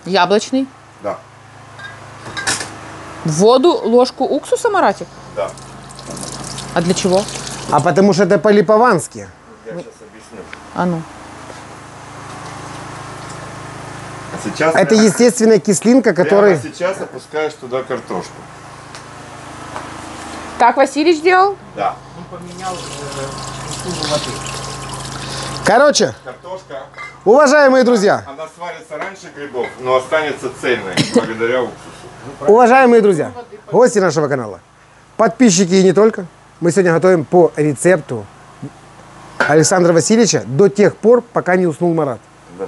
Яблочный. Да, В воду ложку уксуса, Маратик? да. А для чего? А потому что это по-липовански. Я сейчас объясню. А ну. Сейчас Это прямо- естественная кислинка, которая... Прямо сейчас опускаешь туда картошку. Так Василий делал? Да. Он поменял структуру воды. Короче, Картошка, уважаемые друзья, она сварится раньше грибов, но останется цельной благодаря уксусу. уважаемые друзья, гости нашего канала, подписчики и не только, мы сегодня готовим по рецепту Александра Васильевича до тех пор, пока не уснул Марат. Да.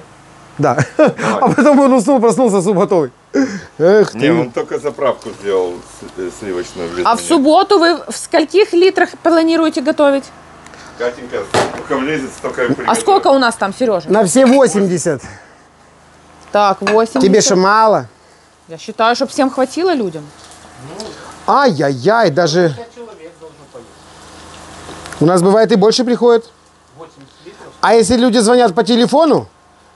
Да. А потом он уснул, проснулся, суп готовый. Эх Не, ты. он только заправку сделал сливочную. в А в Литвине. субботу вы в скольких литрах планируете готовить? Катенька, сколько влезет, столько и А приготовит. сколько у нас там, Сережа? На все 80. Так, 80. Тебе что, мало? Я считаю, чтобы всем хватило людям. Ай-яй-яй, даже 5 человек должно поесть. у нас бывает и больше приходит. 80 литров. А если люди звонят по телефону,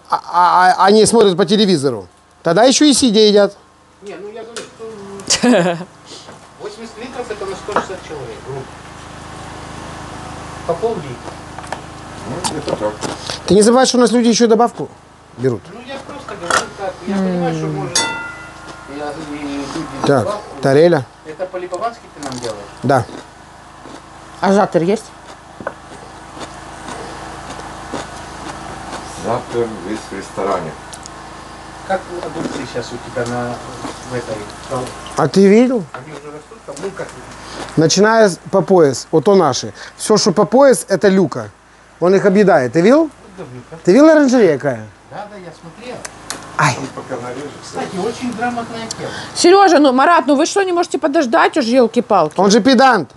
а они смотрят по телевизору, тогда еще и сидя едят. Не, ну я говорю, что 80 литров это на 160 человек. Грубо. По пол-литра. Ну, это так. Ты не забывай, что у нас люди еще и добавку берут. Ну я просто говорю так. Я понимаю, что может и люди Так, добавку. тареля. Это по-липовански ты нам делаешь? Да. А жатер есть? Завтра весь в ресторане. Как огурцы сейчас у тебя в этой? А ты видел? Они уже растут там, ну как? Начиная по пояс, вот то наши. Все, что по пояс, это люка. Он их объедает. Ты видел? Ты видел оранжерея какая? Да, я смотрел. Ай. Пока нарежешь. Кстати, очень грамотная тема. Сережа, ну, Марат, ну вы что, не можете подождать уж, елки-палки? Он же педант.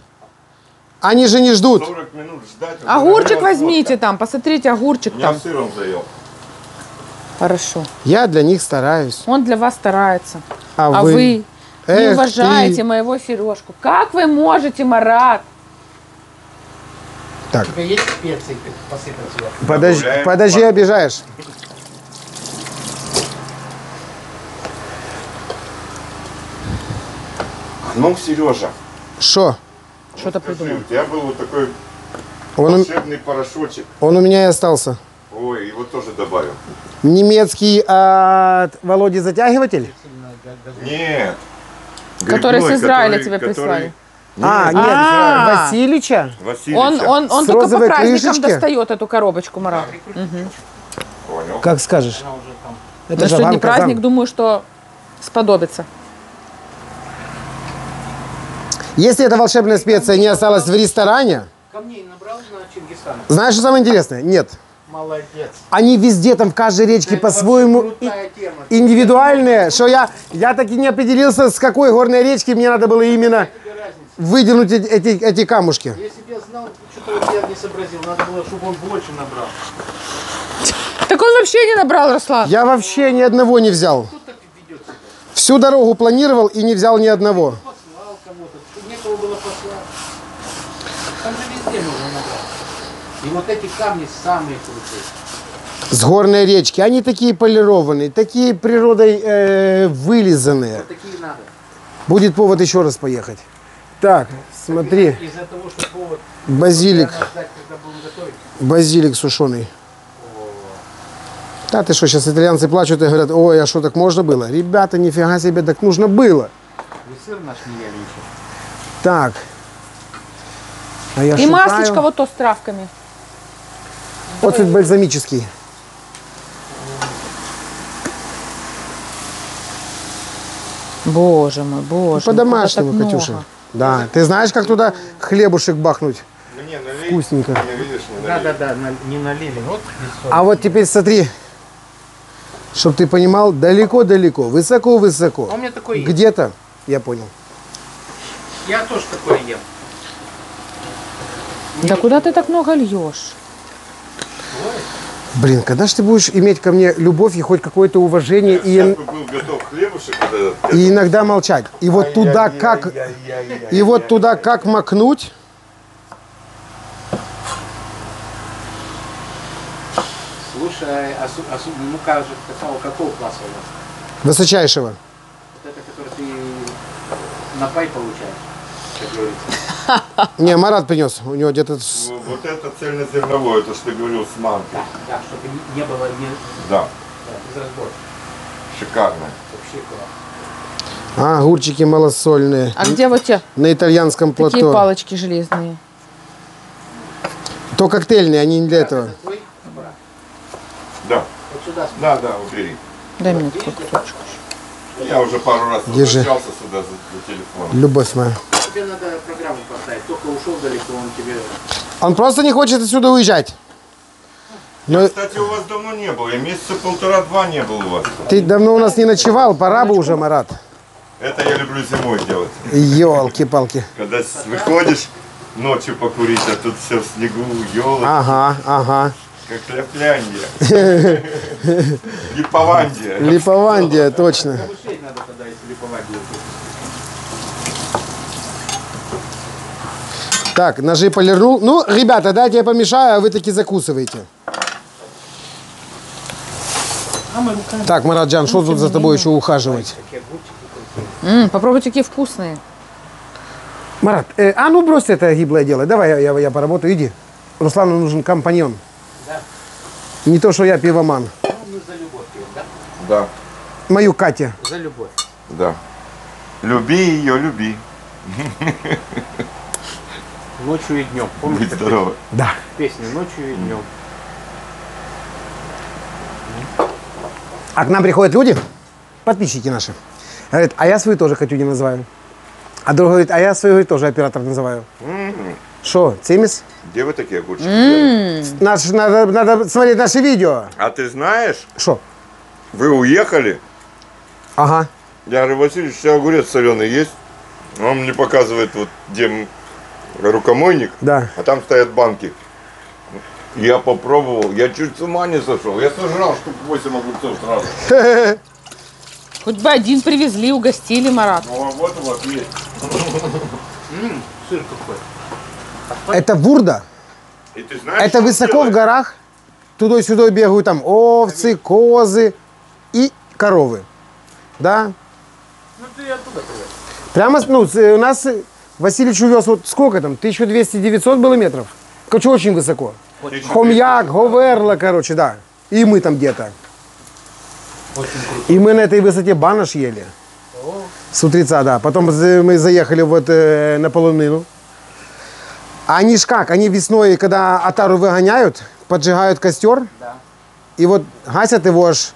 Они же не ждут. 40 минут ждать. уже Огурчик нагрелась возьмите водка. там, посмотрите, огурчик Я там. сыром заел. Хорошо. Я для них стараюсь. Он для вас старается. А А вы? вы? Не Эх уважаете ты. моего Сережку. Как вы можете, Марат? Так, У тебя есть специи посыпать сверху? Добавляем подожди, масло. обижаешь. Ну, Сережа, Шо? Что-то скажи, придумал. у тебя был вот такой Он, волшебный порошочек. он у меня и остался. Ой, его тоже добавим. Немецкий от Володи затягиватель? Нет. Который с Грибной, Израиля который- тебе который- прислали. А, нет, А. Васильича? Васильича. Он С только по розовой праздникам крышечки? достает эту коробочку, Марат. Понял. Как скажешь. Она уже там. Это Ну, же сегодня вам праздник, казан. думаю, что сподобится. Если эта волшебная специя не осталась в ресторане, Камней набрал на Чингисхана. знаешь, что самое интересное? Нет. Молодец. Они везде, там в каждой речке Это по-своему вообще крутая тема. индивидуальные, что я так и не определился, с какой горной речки мне надо было именно Тебе разница. выдернуть эти камушки. Если бы я знал, что-то вот я не сообразил. Надо было, чтобы он больше набрал. Так он вообще не набрал, Руслан. Я вообще ни одного не взял. Кто так ведет себя? Всю дорогу планировал и не взял ни одного. Послал кому-то. Тут некого было послать. Там же везде можно набрать. И вот эти камни самые крутые. С горной речки. Они такие полированные, такие природой вылизанные. Вот такие надо. Будет повод еще раз поехать. Так, смотри, Из-за того, что повод базилик, надо ждать, когда будем готовить. базилик сушеный. Да ты что, сейчас итальянцы плачут и говорят, ой, а что, так можно было? Ребята, нифига себе, так нужно было. Вы сыр наш не ели еще. Так. А я И шукаю. маслечко вот то с травками. Оцет бальзамический. Боже мой, боже. По-домашнему, куда так Катюша. много? Да. Ты знаешь, как туда хлебушек бахнуть? Мне налей. Вкусненько. Мне, видишь, не налей. Да, не налили. Вот здесь соль. А вот теперь смотри, чтобы ты понимал, далеко-далеко, высоко-высоко. А у меня такой есть. Где-то, я понял. Я тоже такое ем. Да куда ты так много льешь? Блин, когда же ты будешь иметь ко мне любовь и хоть какое-то уважение Сейчас бы был готов хлебушек вот этот. и иногда молчать. И вот туда как, и вот туда как макнуть. Слушай, ну как же, какого класса у вас? Высочайшего. Вот это, который ты на пай получаешь, как говорится. Не, Марат принес. У него где-то... Вот это цельнозерновое, то, что ты говорил с манкой. Да, чтобы не было Да, без разбора. шикарно. Вообще класс. А, огурчики малосольные. А где вот те На итальянском такие плато. палочки железные? То коктейльные, они не для этого. Это твой брат. Да, Вот сюда да, да, убери. Дай мне такой кусочек. Я уже пару раз Держи. возвращался сюда за телефоном. Любовь моя. тебе надо программу поставить. Только ушел далеко, он тебе... Он просто не хочет отсюда уезжать. Но Кстати, у вас давно не было. Я месяца полтора-два не был у вас. ты давно у нас не ночевал, пора бы уже, Марат. Это я люблю зимой делать. Ёлки-палки. Когда выходишь ночью покурить, а тут все в снегу, елочки, Ага, ага. как Ляпляндия. Липовандия. Липовандия, точно. Повышать надо тогда, если липовать будет. Так, ножи полирнул. Ну, ребята, дайте я помешаю, а вы таки закусываете. Так, Мараджан, что тут за тобой еще ухаживать? Такие огурчики. Попробуйте, какие вкусные. Марат, а ну брось это гиблое дело. Давай я поработаю, иди. Руслану нужен компаньон. Да. Не то, что я пивоман. Ну, мы за любовь пьем, да? Да, Мою Катя. За любовь. да. Люби ее, люби. Ночью и днем. Помните Будь такую здорова. Да. песню? Ночью и днем. А к нам приходят люди, подписчики наши. Говорят, а я свою тоже Катюней называю. А другой говорит, а я свою тоже оператор называю. Что, Цимис? Где вы такие огурчики взяли? Надо смотреть наши видео. А ты знаешь, Что? вы уехали? Ага. Я говорю, Василий, у тебя огурец соленый есть? Он мне показывает, вот где рукомойник, Да. а там стоят банки. Я попробовал, я чуть с ума не сошел. Я сожрал штук 8 огурцов сразу. Хоть бы один привезли, угостили, Марат. Ну, а вот есть. Сыр какой. Это бурда. И ты знаешь, Это что он высоко в делает? горах. Туда-сюда бегают там овцы, козы и коровы. Да? Ну ты оттуда привез. Прямо, у нас Васильевич увез вот сколько там, 1200-900 было метров. Короче, очень высоко. Хомьяк, Говерла, короче, да. И мы там где-то. Очень круто. И мы на этой высоте банаш ели. С утреца, да. Потом мы заехали вот на полонину. А они ж как, они весной, когда отару выгоняют, поджигают костер. Да. И вот гасят его аж,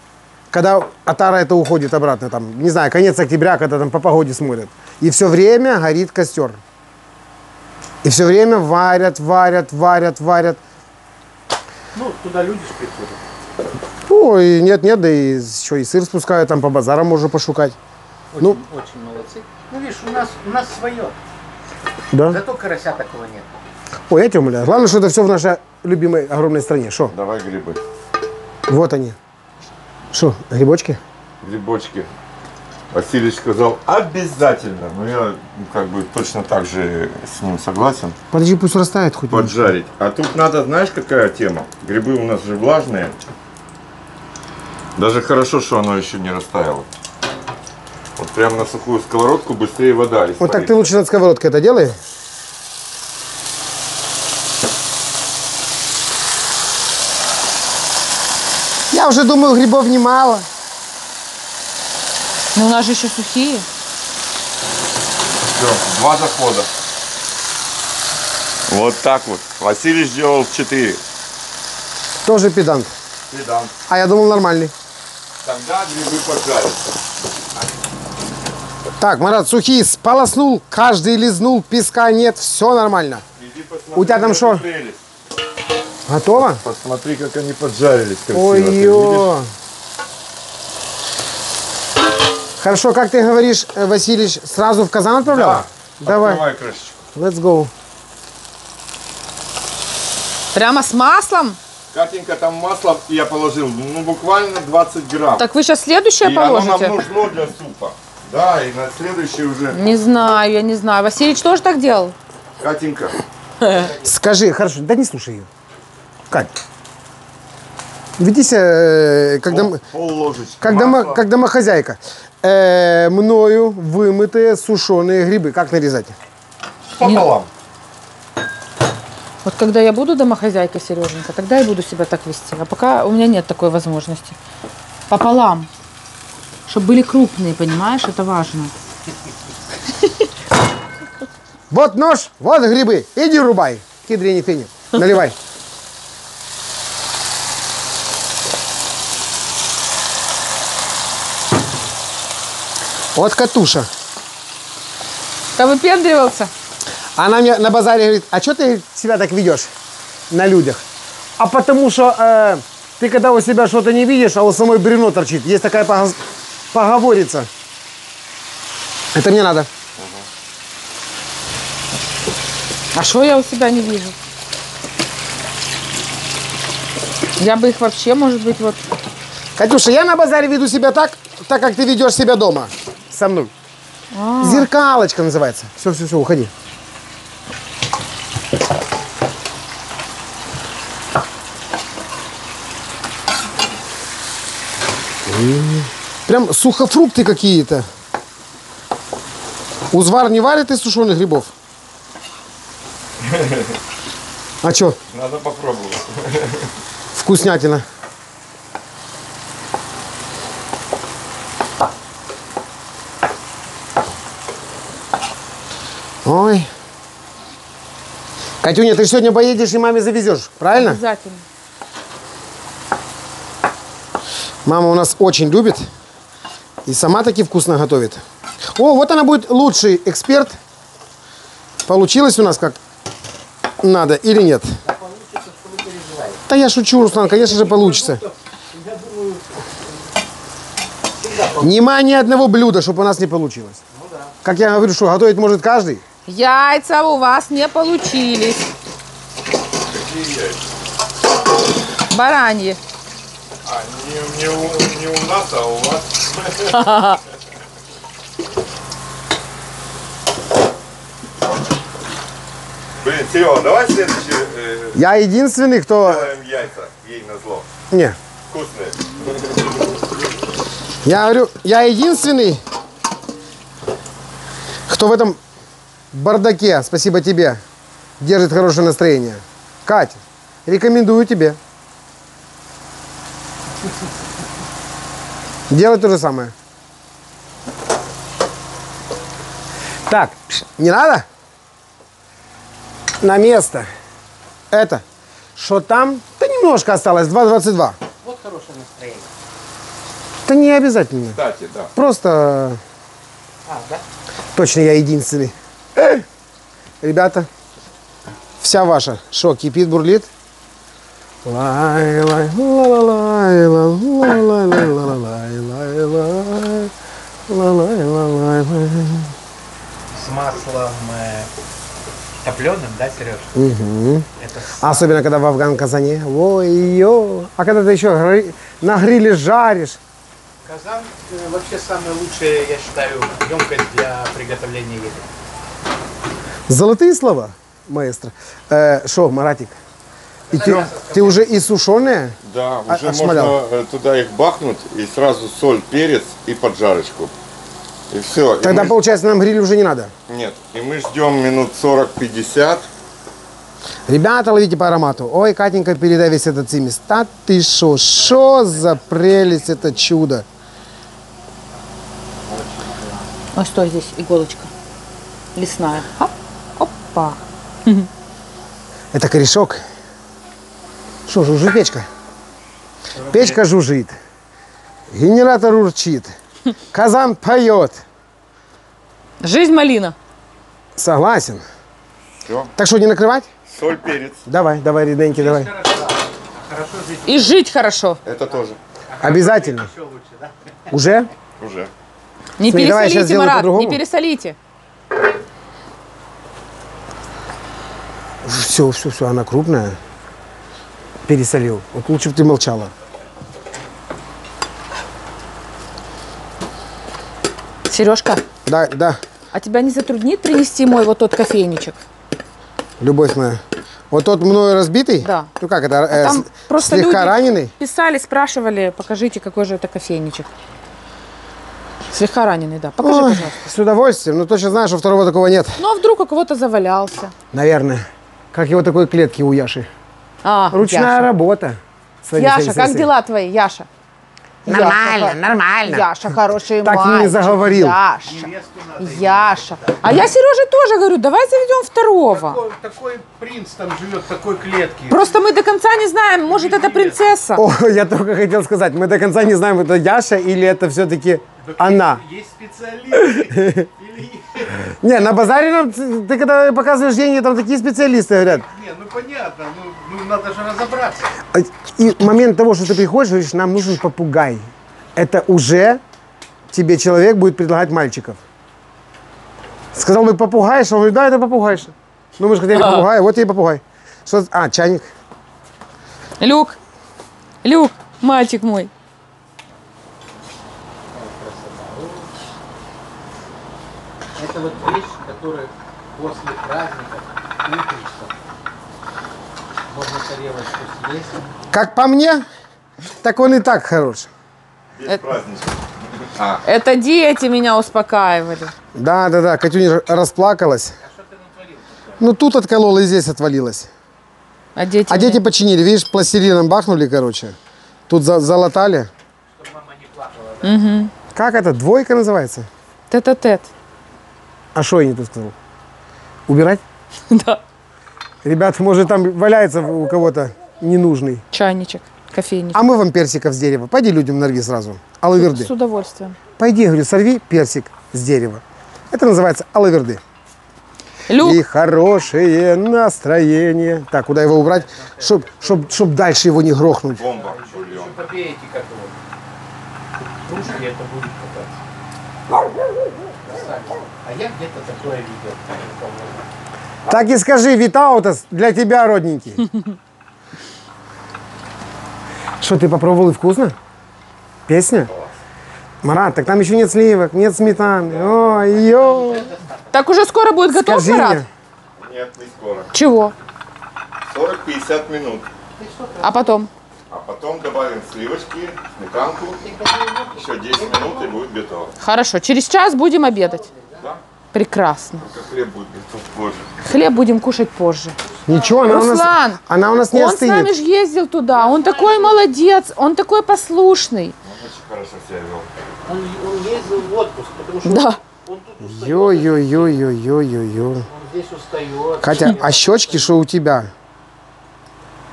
когда отара это уходит обратно, там, не знаю, конец октября, когда там по погоде смотрят. И все время горит костер. И все время варят. Ну, туда люди ж приходят. Ой, нет, да и еще и сыр спускают, там по базарам можно пошукать. Очень, Ну. очень молодцы. Ну, видишь, у нас свое. Да? Зато карася такого нет. Ой, я тебя умоляю. Главное, что это все в нашей любимой огромной стране. Что? Давай грибы. Вот они. Что, грибочки? Грибочки. Василий сказал обязательно. Но я как бы точно так же с ним согласен. Подожди, пусть растает хоть. Поджарить. А тут надо, знаешь, какая тема? Грибы у нас же влажные. Даже хорошо, что оно еще не растаяло. Вот прямо на сухую сковородку быстрее вода испарится. Вот так ты лучше над сковородкой это делай. Я уже думаю, грибов немало. Но у нас же еще сухие. Все, 2 захода. Вот так вот. Василий сделал 4. Тоже педант. Педант. А я думал нормальный. Тогда грибы поджарятся. Так, Марат, сухие сполоснул, каждый лизнул, песка нет, все нормально. Иди посмотри. У тебя там на что? эту прелесть. Готово? Посмотри, как они поджарились красиво. ты Ой-ё. видишь? Хорошо, как ты говоришь, Василич, сразу в казан отправлял? Да. Давай, Открывай крышечку. let's go. Прямо с маслом? Катенька, там масло я положил, ну буквально 20 грамм. Так вы сейчас следующее и оно положите? нам нужно для супа. Да, и на следующий уже. Не знаю, я не знаю. Васильевич тоже так делал? Катенька, Скажи, хорошо, да не слушай ее. Кать, веди себя, пол ложечки как домохозяйка. Мною вымытые сушеные грибы. Как нарезать? пополам. Вот когда я буду домохозяйкой, Сереженька, тогда я буду себя так вести. А пока у меня нет такой возможности. Пополам. Чтобы были крупные, понимаешь? Это важно. Вот нож, вот грибы. Иди рубай. Кедрени фени. Наливай. Вот Катуша. Ты выпендривался? Она мне на базаре говорит, а что ты себя так ведешь на людях? А потому что ты когда у себя что-то не видишь, а у самой бревно торчит. Есть такая поговорица. Это мне надо. А что я у себя не вижу? Я бы их вообще, может быть, вот... Катюша, я на базаре веду себя так, как ты ведешь себя дома со мной. Зеркалочка называется. Все, уходи. Прям сухофрукты какие-то. Узвар не варит из сушеных грибов? А что? Надо попробовать. Вкуснятина. Ой. Катюня, ты сегодня поедешь и маме завезешь, правильно? Обязательно. Мама у нас очень любит и сама таки вкусно готовит. О, вот она будет лучший эксперт. Получилось у нас как надо или нет? Да я шучу, Руслан, конечно же получится. Нема ни одного блюда, чтобы у нас не получилось. Как я говорю, что готовить может каждый. Яйца у вас не получились. Какие яйца? Бараньи. А, не у нас, а у вас. Блин, Серега, давай следующий Я единственный, кто... делаем яйца ей на зло. Не, Вкусные. я говорю, я единственный, кто в этом бардаке, спасибо тебе, держит хорошее настроение. Катя, рекомендую тебе. Делай то же самое. Так, не надо? На место. Это, что там? Да немножко осталось, 2,22. Вот хорошее настроение. Да не обязательно. Кстати, да. Просто, А, да? точно я единственный. Ребята, вся ваша. Шо, кипит, бурлит? Лай, лай, ла-ла-лай, ла-ла-лай, ла-ла-лай, лай, лай, ла-лай, лай. С маслом топленым, да, Сереж? Угу. Это Особенно, когда в Афган-Казане. Ой-ё. А когда ты еще на гриле жаришь. казан вообще самая лучшая, я считаю, емкость для приготовления еды. Золотые слова, маэстро. Шо, Маратик? И ты уже и сушеные? Да, уже отшмалял. можно туда их бахнуть и сразу соль, перец и поджарочку. И все. Тогда, получается, нам гриль уже не надо. Нет, и мы ждем минут 40-50. Ребята, ловите по аромату. Ой, Катенька, передай весь этот цимис. Да ты шо за прелесть, это чудо. Ой, стой, здесь иголочка. Лесная. Оп, опа. Это корешок. Что, жужжит печка? Печка жужжит. Генератор урчит. Казан поет. Жизнь малина. Согласен. Все. Так что, не накрывать? Соль, перец. Давай, Риденьки, давай. Хорошо жить И жить хорошо. Это тоже. Обязательно. еще лучше, да? Уже? Уже. Не Смотри, давай я щас пересолите, сделаю Марат, по-другому. не пересолите. Все, она крупная. Пересолил. Вот лучше бы ты молчала. Сережка, Да, а тебя не затруднит принести мой вот тот кофейничек? любовь моя. Вот тот мною разбитый? Да. Ну как это, Там просто слегка люди раненый? писали, спрашивали, покажите, какой же это кофейничек. Слегка раненый, да. Покажи, Ой, пожалуйста. с удовольствием. Но точно знаю, что второго такого нет. Ну, а вдруг у кого-то завалялся? Наверное. Как его такой клетки у Яши. А, Ручная Яша. работа. Смотри, Яша, смотри, как смотри. дела твои, Яша? Нормально, Яша, нормально. Яша, хороший Так и не мальчик. заговорил. Яша, Невесту надо. Яша. А я Сереже тоже говорю, давай заведем второго. Такой принц там живет, в такой клетке. Просто мы до конца не знаем, может, это принцесса. О, я только хотел сказать, мы до конца не знаем, это Яша или это все-таки она. Есть специалисты. Или... Не, на базаре нам, ты когда показываешь деньги, там такие специалисты говорят. Не, ну понятно, ну надо же разобраться. И момент того, что ты приходишь, говоришь, нам нужен попугай. Это уже тебе человек будет предлагать мальчиков. Сказал бы попугайша, он говорит, да, это попугайша. Ну мы же хотели попугая, вот тебе и попугай. Что, чайник. Люк, мальчик мой. Это вот вещь, которая после праздника утречка можно тарелочку съесть. Как по мне, так он и так хорош. Без праздничка. Это дети меня успокаивали. Да, Катюня расплакалась. Ну тут отколола и здесь отвалилась. А дети? А дети починили, видишь, пластилином бахнули, короче. Тут залатали. Чтобы мама не плакала. Угу. Как это, двойка называется? Тет-а-тет. А что я не тут сказал? Убирать? Да. Ребята, может там валяется у кого-то ненужный. Чайничек, кофейничек. А мы вам персиков с дерева. Пойди людям нарви сразу. Алаверды. С удовольствием. Пойди, говорю, сорви персик с дерева. Это называется алаверды. Люк, И хорошее настроение. Так, куда его убрать? Чтоб дальше его не грохнуть. Бомба. Бульон. Попейте как его. Кружки это будет кататься. А я где-то такое видел. по-моему. Так и скажи, Витаутас, для тебя, родненький. Что, ты попробовал и вкусно? Песня? Марат, так там еще нет сливок, нет сметаны. Ой-ё. Так уже скоро будет готов, Скажи Марат? мне. Нет, не скоро. Чего? 40-50 минут. А потом? А потом добавим сливочки, сметанку. Еще 10 минут и будет готово. Хорошо, через час будем обедать. Да? Прекрасно. Только хлеб будет готов позже. Хлеб будем кушать позже. Ничего, Руслан, она у нас не Он с нами остынет. же ездил туда, он такой молодец, он такой послушный. Он очень хорошо себя вел. Он ездил в отпуск, потому что Да. он тут устает. Ё-ё-ё-ё-ё-ё-ё. Он здесь устает. Катя, а щечки что у тебя?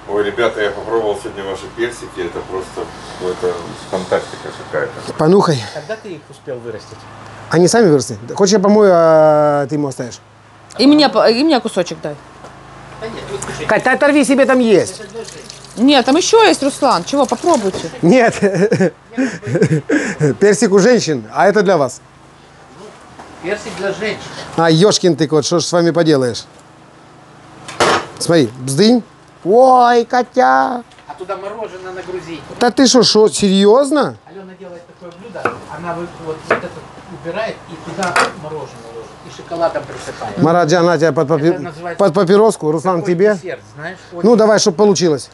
Ой, ребята, я попробовал сегодня ваши персики. Это просто какая-то фантастика какая-то. Понюхай. Когда ты их успел вырастить? Они сами выросли. Хочешь, я помою, а ты ему оставишь? И мне кусочек дай. Да нет, вы слушайте, Катя, оторви, себе там есть. это для женщин. Нет, там еще есть, Руслан. Чего, попробуйте. Нет. Персик у женщин, а это для вас. Персик для женщин. А, ёшкин ты кот, что ж с вами поделаешь? Смотри, бздынь. Ой, Катя. А туда мороженое нагрузить. Да ты что, серьезно? Алена делает такое блюдо, она вот это убирает и туда мороженое ложит. И шоколадом присыпает. Мараджан, на тебя Это называется под папироску, Руслан такой тебе. десерт, знаешь, Ну, давай, чтобы получилось.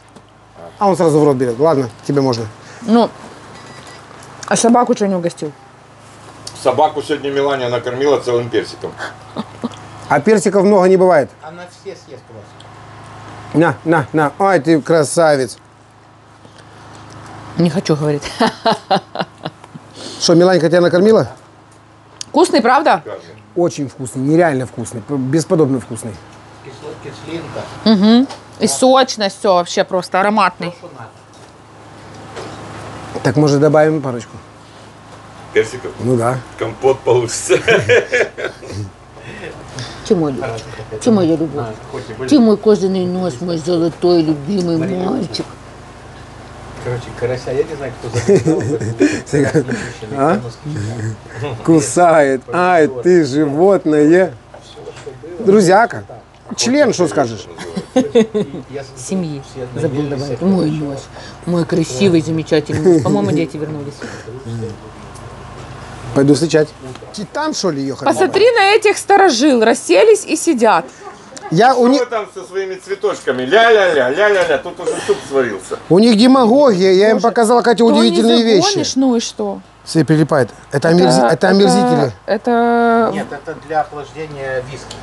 А он сразу в рот берет. Ладно, тебе можно. Ну, а собаку что не угостил? Собаку сегодня Миланя накормила целым персиком. А персиков много не бывает. она все съест у вас. На. Ой, ты красавец. Не хочу говорить. Что, Миланька тебя накормила? Вкусный, правда? Очень вкусный, нереально вкусный, бесподобно вкусный. Кислинка. Угу. И сочность, все вообще просто ароматный. Что надо. Так, может, добавим парочку? Персиков. Ну да. Компот получится. Ты мой любовь, ты моя любовь, ты мой кожаный нос, мой золотой любимый мальчик. Короче, карася, я не знаю, кто записал. Кусает. Ай, ты животное. Друзьяка. Член, что скажешь? Семьи. Забыл добавить. Мой нос, мой красивый, замечательный нос. По-моему, дети вернулись. Пойду встречать. Титан, что ли, ехать? Посмотри на этих старожил, расселись и сидят. Я у Что них, вы там со своими цветочками? Ля-ля-ля. Тут уже суп сварился. у них демагогия. Я им показала, Катя, То не удивительные загонишь, вещи. ну и что? Все прилипает. Это омерзители. Это Нет, это для охлаждения виски.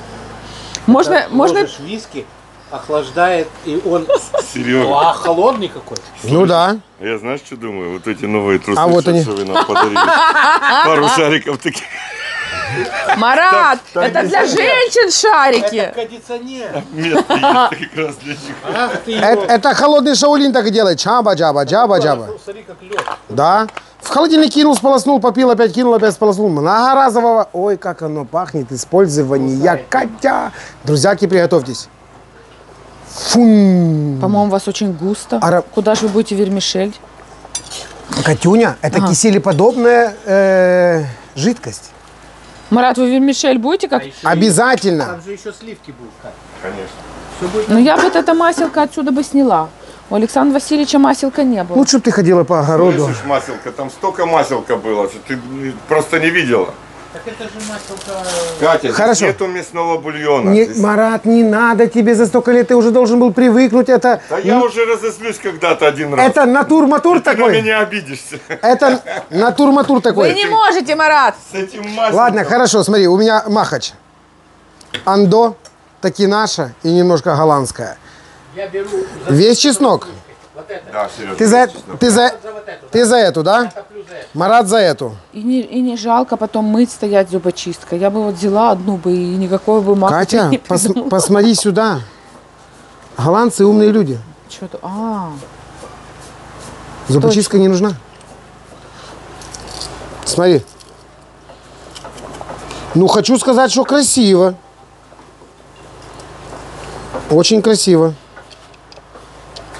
можно Ложишь виски, охлаждает, и он Серега. холодный какой. Ну да. Я знаешь, что думаю? Вот эти новые трусы, А вот они. что вы нам подарили. Пару шариков таких. Марат, это для женщин шарики. Кондиционер. Метки есть как раз для них. Ах ты Это холодный шаолинь так и делает. Чаба-джаба, джаба-джаба. Смотри, как лед. Да. В холодильник кинул, сполоснул, попил, опять кинул, опять сполоснул. Многоразового. Ой, как оно пахнет. Использование. Катя. Друзьяки, приготовьтесь. Фу. По-моему, у вас очень густо. Ара- Куда же вы будете вермишель? Катюня, это киселеподобная жидкость. Марат, вы вермишель будете как? Обязательно. Там же еще сливки будут. Кать. Конечно. Все будет. Ну я вот это маселка отсюда бы сняла. У Александра Васильевича маселка не было. Лучше бы ты ходила по огороду. Слышишь, маселка, там столько маселка было, что ты просто не видела. Так это же маселка. Катя, Хорошо. здесь нету мясного бульона. Не, Здесь- Марат, не надо тебе за столько лет, ты уже должен был привыкнуть. Это, Да я уже разозлюсь когда-то один раз. это натур-матур Ты на такой. меня обидишься. Это натур-матур Вы такой. не можете, Марат. С этим маселком. Ладно, хорошо, смотри, у меня махач. Андо, такинаша и немножко голландская. Я беру. Весь чеснок. Вот это. Да, Сережа. Ты за, ты за, За вот эту. ты за эту, да? Топлю за это. Марат за эту. И не жалко потом мыть, стоять зубочисткой. Я бы вот взяла одну бы и никакой бы маку Катя, не придумала. посмотри сюда. Голландцы умные люди. Что-то. Зубочистка не нужна. Смотри. Ну, хочу сказать, что красиво. Очень красиво.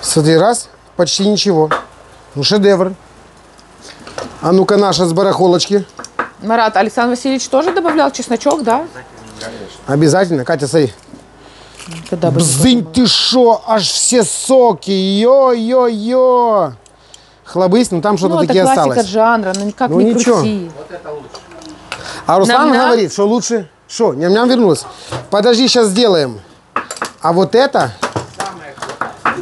Смотри, раз, почти ничего. Ну, шедевр. А ну-ка, наша с барахолочки. Марат, Александр Васильевич тоже добавлял чесночок, да? Обязательно. Катя, смотри. Когда бы не Бздынь, ты шо, аж все соки. Йо-йо-йо. хлобысь, но там что-то Ну, это таки классика осталось. жанра, ну никак Ну, не ничего. крути. Вот это лучше. А Руслан Ням-ням? говорит, что лучше... Что, ням-ням вернулась? Подожди, сейчас сделаем. А вот это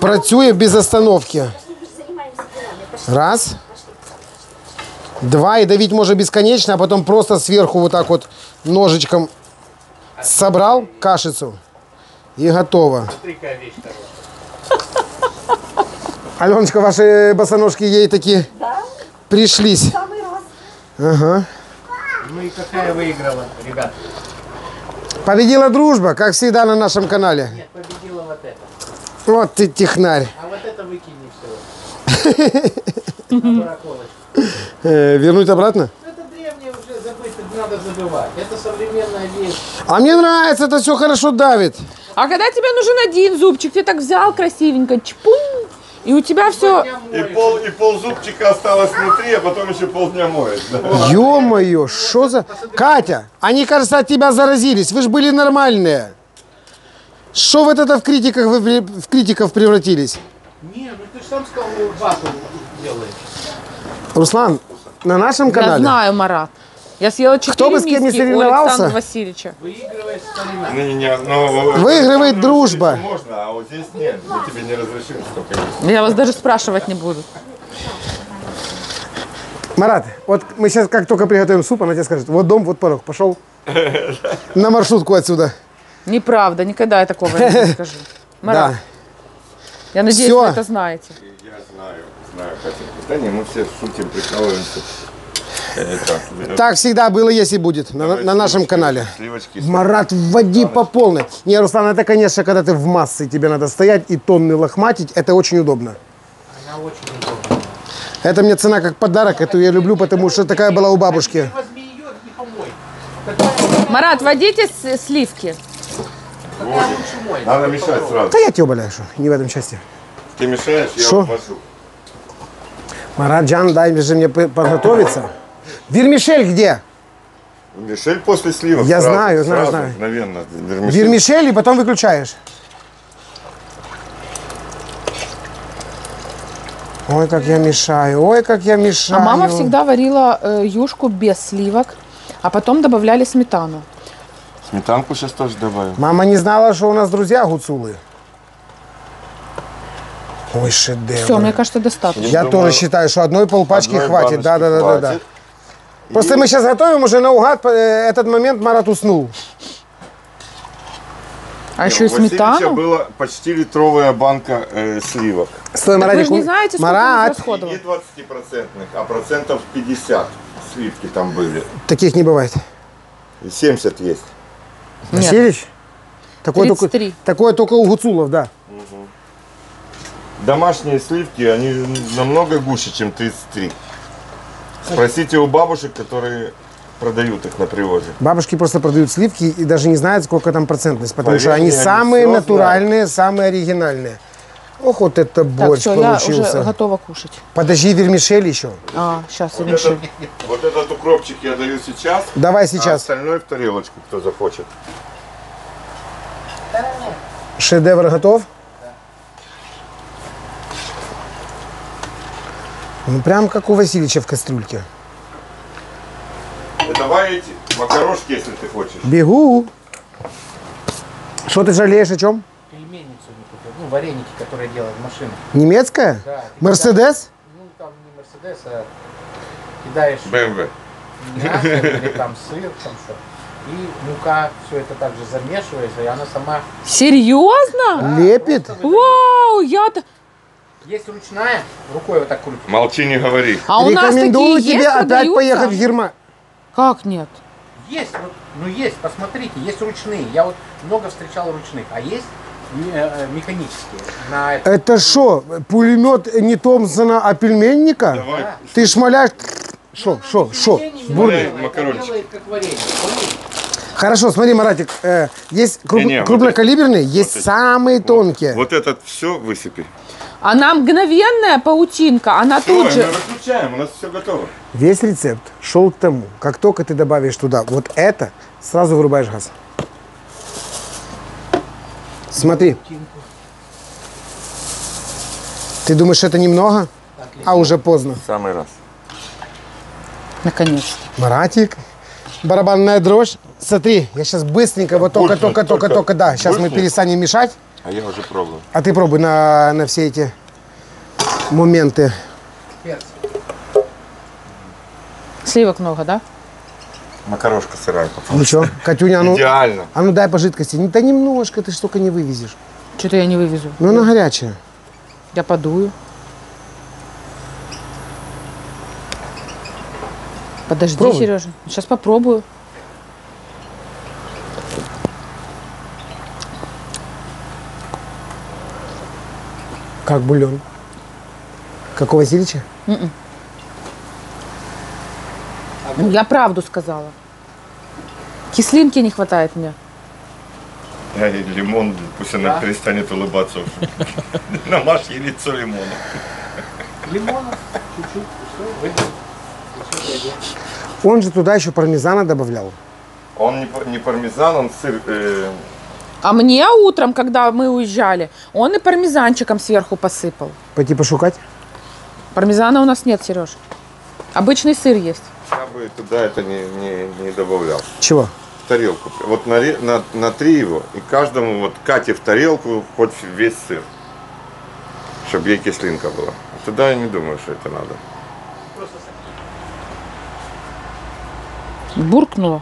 працює без остановки. Раз. Два. И давить можно бесконечно, а потом просто сверху вот так вот ножичком собрал кашицу. И готово. Смотри, какая вещь хорошая. Аленочка, ваши босоножки ей такие пришлись. Самый раз. Ага. Ну и какая выиграла, ребят? Победила дружба, как всегда на нашем канале. Нет, победила вот это. Вот ты технарь. А вот это выкини все. На барахолочку. Вернуть обратно? Это древнее уже забыть, это надо забывать. Это современная вещь. А мне нравится, это все хорошо давит. А когда тебе нужен один зубчик, ты так взял красивенько, чпунь, и у тебя все... И пол зубчика осталось внутри, а потом еще полдня моет. Да. Ё-моё, что за... Катя, они, кажется, от тебя заразились. Вы же были нормальные. Что вот это в критиков превратились? Не, ну ты же сам сказал, вату делаешь. Руслан, на нашем Я канале... знаю, Марат. Я съела 4 Кто бы с кем ни миски у соревновался? Александра Васильевича. Выигрывает старина. Не, ну, Выигрывает дружба. Можно, а вот здесь нет. Мы тебе не разрешим столько есть. Я вас даже спрашивать не буду. Марат, вот мы сейчас как только приготовим суп, она тебе скажет, вот дом, вот порог, пошел на маршрутку отсюда. Неправда, никогда я такого не скажу. Марат, Да. я надеюсь, Всё. вы это знаете. Я знаю, Катя. Да не, мы все шутим, прикалываемся. Это, Так всегда было, есть и будет на нашем канале. Сливочки. Марат, вводи по полной. Не, Руслан, это, конечно, когда ты в массе, тебе надо стоять и тонны лохматить, это очень удобно. Она очень удобная. Это мне цена как подарок, эту я люблю, потому что такая была у бабушки. Возьми ее и помой. Какая Марат, водите сливки. лучше мой. Надо мешать сразу. Да я тебя умоляю, что не в этом части. Ты мешаешь, я Шо? ввожу. Марат, Джан, дай же мне подготовиться. Вермишель где? Вермишель после сливок. Я сразу, знаю, сразу, знаю. мгновенно. Вермишель и потом выключаешь. Ой, как я мешаю, ой, как я мешаю. А мама всегда варила юшку без сливок, а потом добавляли сметану. Сметанку сейчас тоже добавим. Мама не знала, что у нас друзья гуцулы. Ой, шедевр. Все, мне кажется, достаточно. Я думаю, тоже считаю, что одной полпачки Одной хватит. Да, баночки да, да, да, да. хватит. Просто мы сейчас готовим уже наугад, этот момент Марат уснул. А еще и У Васильевича сметану. была почти литровая банка сливок. Стой, Так вы Маратик. же не знаете, сколько Марат, он расходовал. Не 20%, а процентов 50 сливки там были. таких не бывает. И 70 есть. Нет. Васильевич? Такое только, 33. такое только у гуцулов, да. Домашние сливки, они намного гуще, чем 33. Спросите у бабушек, которые продают их на привозе. Бабушки просто продают сливки и даже не знают, сколько там процентность, потому Поверь что они мне, они самые всё натуральные, самые оригинальные. Ох, вот это Так, борщ все, я получился. уже готова кушать. Подожди, вермишель еще. А, сейчас, Вот Вермишель. вот этот укропчик я даю сейчас, Давай а сейчас. остальное в тарелочку, кто захочет. Шедевр готов? Ну, прям как у Васильевича в кастрюльке. Давай эти макарошки, если ты хочешь. Бегу. Что ты жалеешь о чем? Пельменницу не купил. Ну, вареники, которые делают в машину. Немецкая? Да. Мерседес? Ну, там не Мерседес, а кидаешь БМВ. мясо или там сыр, там что. И мука, все это также замешивается, и она сама... Серьезно? Лепит? Вау, я-то... Есть ручная, рукой вот так крутишь. Молчи, не говори. А у нас Рекомендую такие тебе есть, опять продаются? поехать в Германию. Как нет? Есть, вот, ну есть, посмотрите, есть ручные. Я вот много встречал ручных, а есть механические. На это. Это что, пулемет не Томпсона, а пельменника? Давай. Ты шмаляешь... Шо? Бурный макарончик. Делает как варенье. Помните? Хорошо, смотри, Маратик, есть Не-не, вот крупнокалиберные, есть эти. самые тонкие. Вот этот все высыпи. Она мгновенная паутинка, она Ой, тут же... мы выключаем, у нас все готово. Весь рецепт шел к тому, как только ты добавишь туда вот это, сразу вырубаешь газ. Смотри. Ты думаешь, это немного? А уже поздно. В самый раз. Наконец-то. Маратик, барабанная дрожь. Смотри, я сейчас быстренько, вот только, да. Сейчас мы Булькнет. перестанем мешать, А я уже пробовал. а ты пробуй на все эти моменты. Сливок много, да? Макарошка сырая. Ну что, Катюня, Идеально. а ну дай по жидкости. Да немножко, ты ж столько не вывезешь. Что-то я не вывезу. Ну она горячая. Я подую. Подожди, Пробуй. Сережа. Сейчас попробую. Как бульон. Как у Васильевича? Ну, я правду сказала. Кислинки не хватает мне. Да, и лимон, пусть она перестанет улыбаться уже. Намажь ей лицо лимоном. Лимона, чуть-чуть, все, Он же туда еще пармезана добавлял. Он не пармезан, он сыр. А мне утром, когда мы уезжали, он и пармезанчиком сверху посыпал. Пойти пошукать? Пармезана у нас нет, Сереж. Обычный сыр есть. Я бы туда это не добавлял. Чего? В тарелку. Вот натри его, и каждому вот Кате в тарелку хоть весь сыр. Чтобы ей кислинка была. Туда я не думаю, что это надо. Буркнула.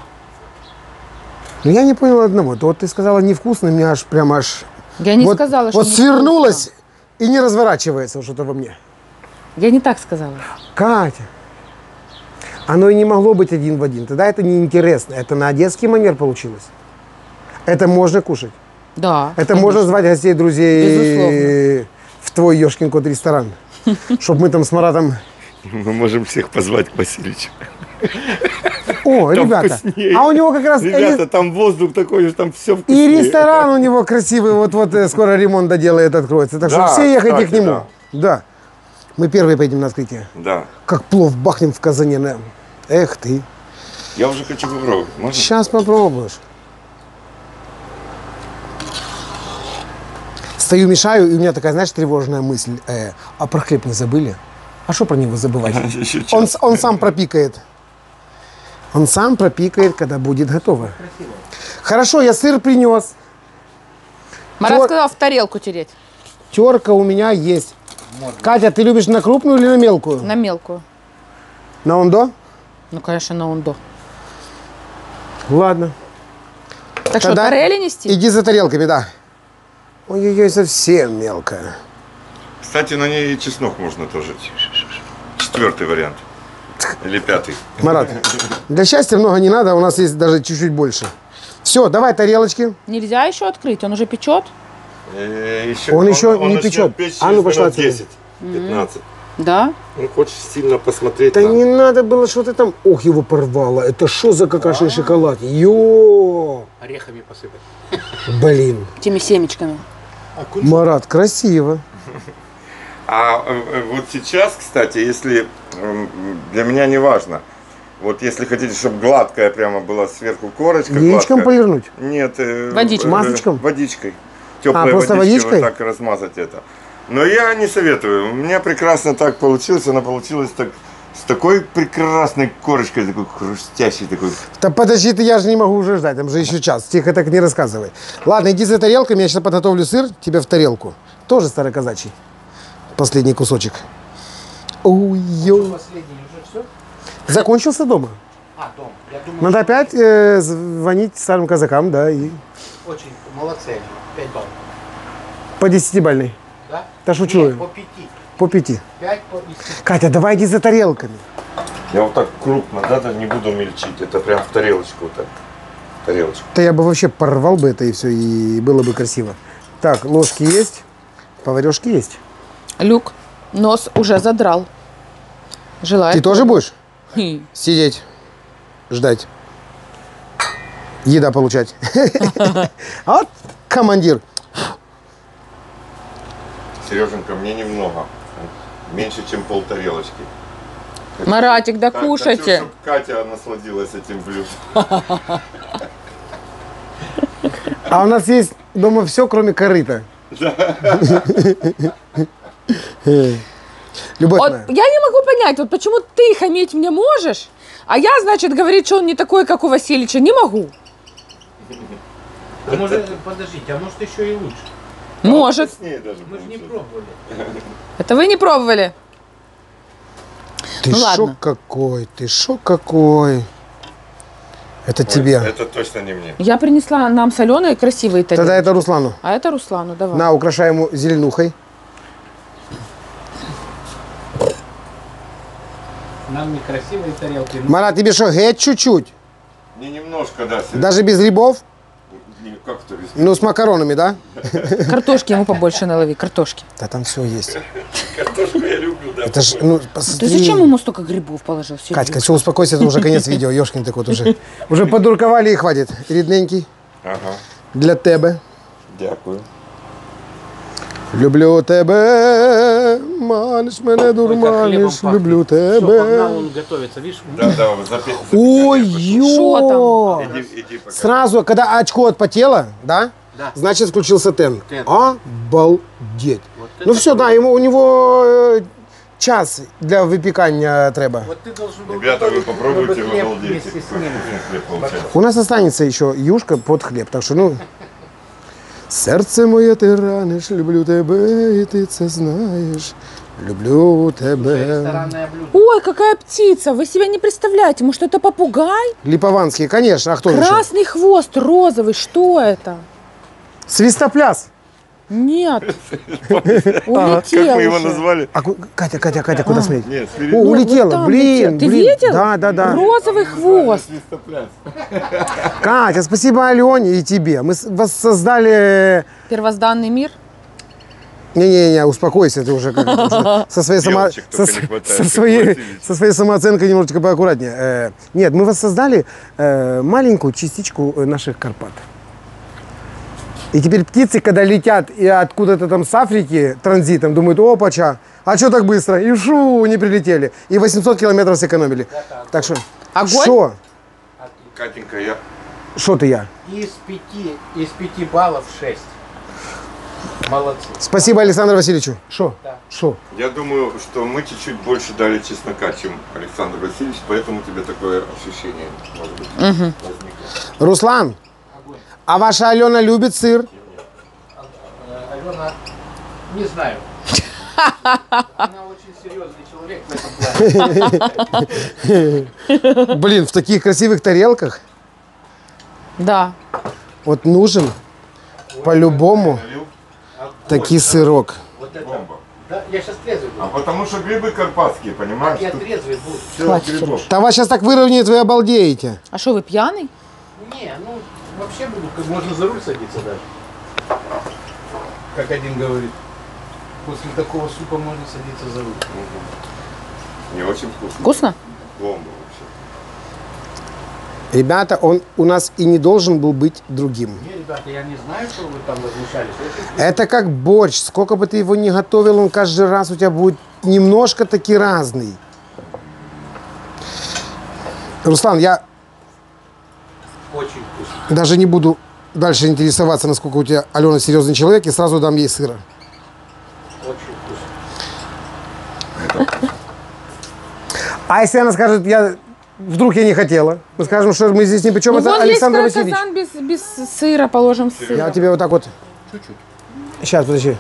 Ну я не понял одного. То вот ты сказала невкусно, мне аж прям аж... Я не вот, сказала, что вот невкусно. свернулась и не разворачивается что-то во мне. Я не так сказала. Катя, оно и не могло быть один в один. Тогда это неинтересно. Это на одесский манер получилось. Это можно кушать. Да. Это конечно. можно звать гостей, друзей Безусловно. в твой ёшкин кот ресторан. Чтобы мы там с Маратом... Мы можем всех позвать к Васильевичу. О, ребята, вкуснее. а у него как раз... Ребята, там воздух такой, там все И вкуснее. ресторан у него красивый, вот скоро ремонт доделает, откроется. Так что Да, все ехайте кстати, к нему. Да. Мы первые поедем на открытие. Да. Как плов бахнем в казане. Эх ты. Я уже хочу попробовать. Можно? Сейчас попробуешь. Стою, мешаю, и у меня такая, знаешь, тревожная мысль. А про хлеб не забыли? А что про него забывать? Он сам пропикает. Он сам пропикает, когда будет готово. Хорошо, я сыр принес. Марат Тер- сказал в тарелку тереть. Терка у меня есть. Катя, ты любишь на крупную или на мелкую? На мелкую. На ондо? Ну, конечно, на ундо. Ладно. Так что, Тогда тарели нести? Иди за тарелками, да. Ой-ой-ой, совсем мелкая. Кстати, на ней и чеснок можно тоже. 4-й вариант. Или 5-й. Марат, для счастья много не надо, у нас есть даже чуть-чуть больше. Все, давай тарелочки. Нельзя еще открыть, он уже печет. Он еще не начнет печет. печь А ну, через пошла минут отсюда. 10-15. Да? Он хочет сильно посмотреть. Да на- не надо было, что ты там... Ох, его порвало. Это что за какашный шоколад? Йо! орехами посыпать. Блин. Теми семечками. Марат, красиво. Вот сейчас, кстати, если для меня не важно, вот если хотите, чтобы гладкая прямо была сверху корочка, Яичком гладкая. полирнуть? Нет. Водичкой. Масличком? Водичкой. Теплой просто водичкой, водичкой? вот так размазать это. Но я не советую. У меня прекрасно так получилось. Она получилась так, с такой прекрасной корочкой, такой хрустящей такой. Да подожди ты, я же не могу уже ждать, там же еще час. Тихо так не рассказывай. Ладно, иди за тарелками, я сейчас подготовлю сыр тебе в тарелку. Тоже староказачий. Последний кусочек. Ой-ё. Последний уже все? Закончился дома. А, дом. Я думаю, Надо что опять звонить старым казакам, да, и очень молодцы они. 5 баллов. по 10-бальной. Да? Да шучу. Нет, по 5. По 5. 5 по 10. Катя, давай иди за тарелками. Я вот так крупно, да, не буду мельчить. Это прям в тарелочку вот так. Тарелочку. Да я бы вообще порвал бы это и все, и было бы красиво. Так, ложки есть, поварешки есть. Люк нос уже задрал. Желаю. Ты тоже будешь Хм. сидеть, ждать, еда получать? А вот командир. Сереженька, мне немного. Меньше, чем полтарелочки. Маратик, да Хочу, кушайте. чтоб Катя насладилась этим блюдом. А у нас есть дома все, кроме корыта. Любовь Вот моя. я не могу понять, вот почему ты хамить мне можешь, а я, значит, говорить, что он не такой, как у Васильевича, не могу. А может, подождите, а может еще и лучше? Может. Вкуснее даже Мы же не получилось. пробовали. Это вы не пробовали. Ты Ну шо ладно. какой, ты шо какой. Это Ой, тебе. Это точно не мне. Я принесла нам соленые красивые тарелки. Тогда это Руслану. А это Руслану, давай. На, украшай ему зеленухой. Нам некрасивые тарелки. Марат, тебе что, геть чуть-чуть? Не немножко, да. Даже без грибов? Как то без... Ну, с макаронами, да? Картошки ему побольше налови, картошки. Да там все есть. Картошку я люблю, да. Это ж, ну, Ты посмотри. зачем ему столько грибов положил? Серьезно? Катька, все, успокойся, это уже конец видео. Ёшкин так вот уже. Уже подурковали и хватит. Рідненький. Ага, Для тебе. дякую. Люблю тебе, маниш мене дурманиш, люблю Все, погнал, тебе. он готовится, видишь? Да, да, Ой, Шо ё! Иди пока. Сразу, когда очко отпотело, да? Да. Значит, включился тен. Тен. Обалдеть. Вот Ну это все, да, у него час для выпекания треба. Вот ты должен был Ребята, вы готовить, попробуйте, чтобы вы хлеб обалдеете. вместе с ним. Хлеб получается. У нас останется еще юшка под хлеб, так что, ну... Серце моє ти раниш, люблю тебе, і ти це знаєш. Люблю тебе. Ресторанное блюдо. Ой, какая птица! Вы себе не представляете, может, это попугай? Липованский, конечно, а кто же? Красный хвост, розовый, что это? Свистопляс. Нет. Как Улетел мы его уже. назвали? А Катя, куда смотреть? Нет, О, впереди. улетела, вот там блин, летел. Ты блин. видел? Да. Розовый хвост. Свистопляс. Катя, спасибо Алене и тебе. Мы вас создали... Первозданный мир. Не-не-не, успокойся, ты уже как уже со своей, Девочек только не хватает, со как своей, Васильевич. со своей самооценкой немножечко поаккуратнее. Нет, мы вас создали маленькую частичку наших Карпат. И теперь птицы, когда летят и откуда-то там с Африки транзитом, думают, опача, а что так быстро? И шу, не прилетели. И 800 километров сэкономили. Так что, Огонь? что? Катенька, я... Что ты я? Из 5 баллов 6. Молодцы. Спасибо Александру Васильевичу. Что? Да. Что? Я думаю, что мы чуть-чуть больше дали чеснока, чем Александр Васильевич, поэтому у тебя такое ощущение, может быть, возникло. Руслан, а ваша Алена любит сыр? Алена, не знаю. Она очень серьезный человек в этом плане. Блин, в таких красивых тарелках Да. вот нужен по-любому Налил? таки сырок. Вот это. Бомба. Да, я сейчас трезвый А буду. потому что грибы карпатские, понимаешь? Я Тут трезвый буду. всё Хватит, грибов. Да вас сейчас так выровняет, вы обалдеете. А что, вы пьяный? Не, ну вообще буду, как можно за руль садиться даже. Как один говорит. После такого супа можно садиться за руль. Не очень вкусно. Вкусно? Бомба вообще. Ребята, он у нас и не должен был быть другим. Не, ребята, я не знаю, что вы там возмущались. Очень вкусно. Это как борщ. Сколько бы ты его ни готовил, он каждый раз у тебя будет немножко таки разный. Руслан, я Очень вкусно. даже не буду дальше интересоваться, насколько у тебя Алена серьезный человек, и сразу дам ей сыра. Очень вкусно. А если она скажет, вдруг я не хотела, мы скажем, что мы здесь ни при чем, Ну, это вон Александр есть Васильевич. казан без сыра, положим Я сыр. тебе вот так вот, Чуть-чуть. сейчас, подожди.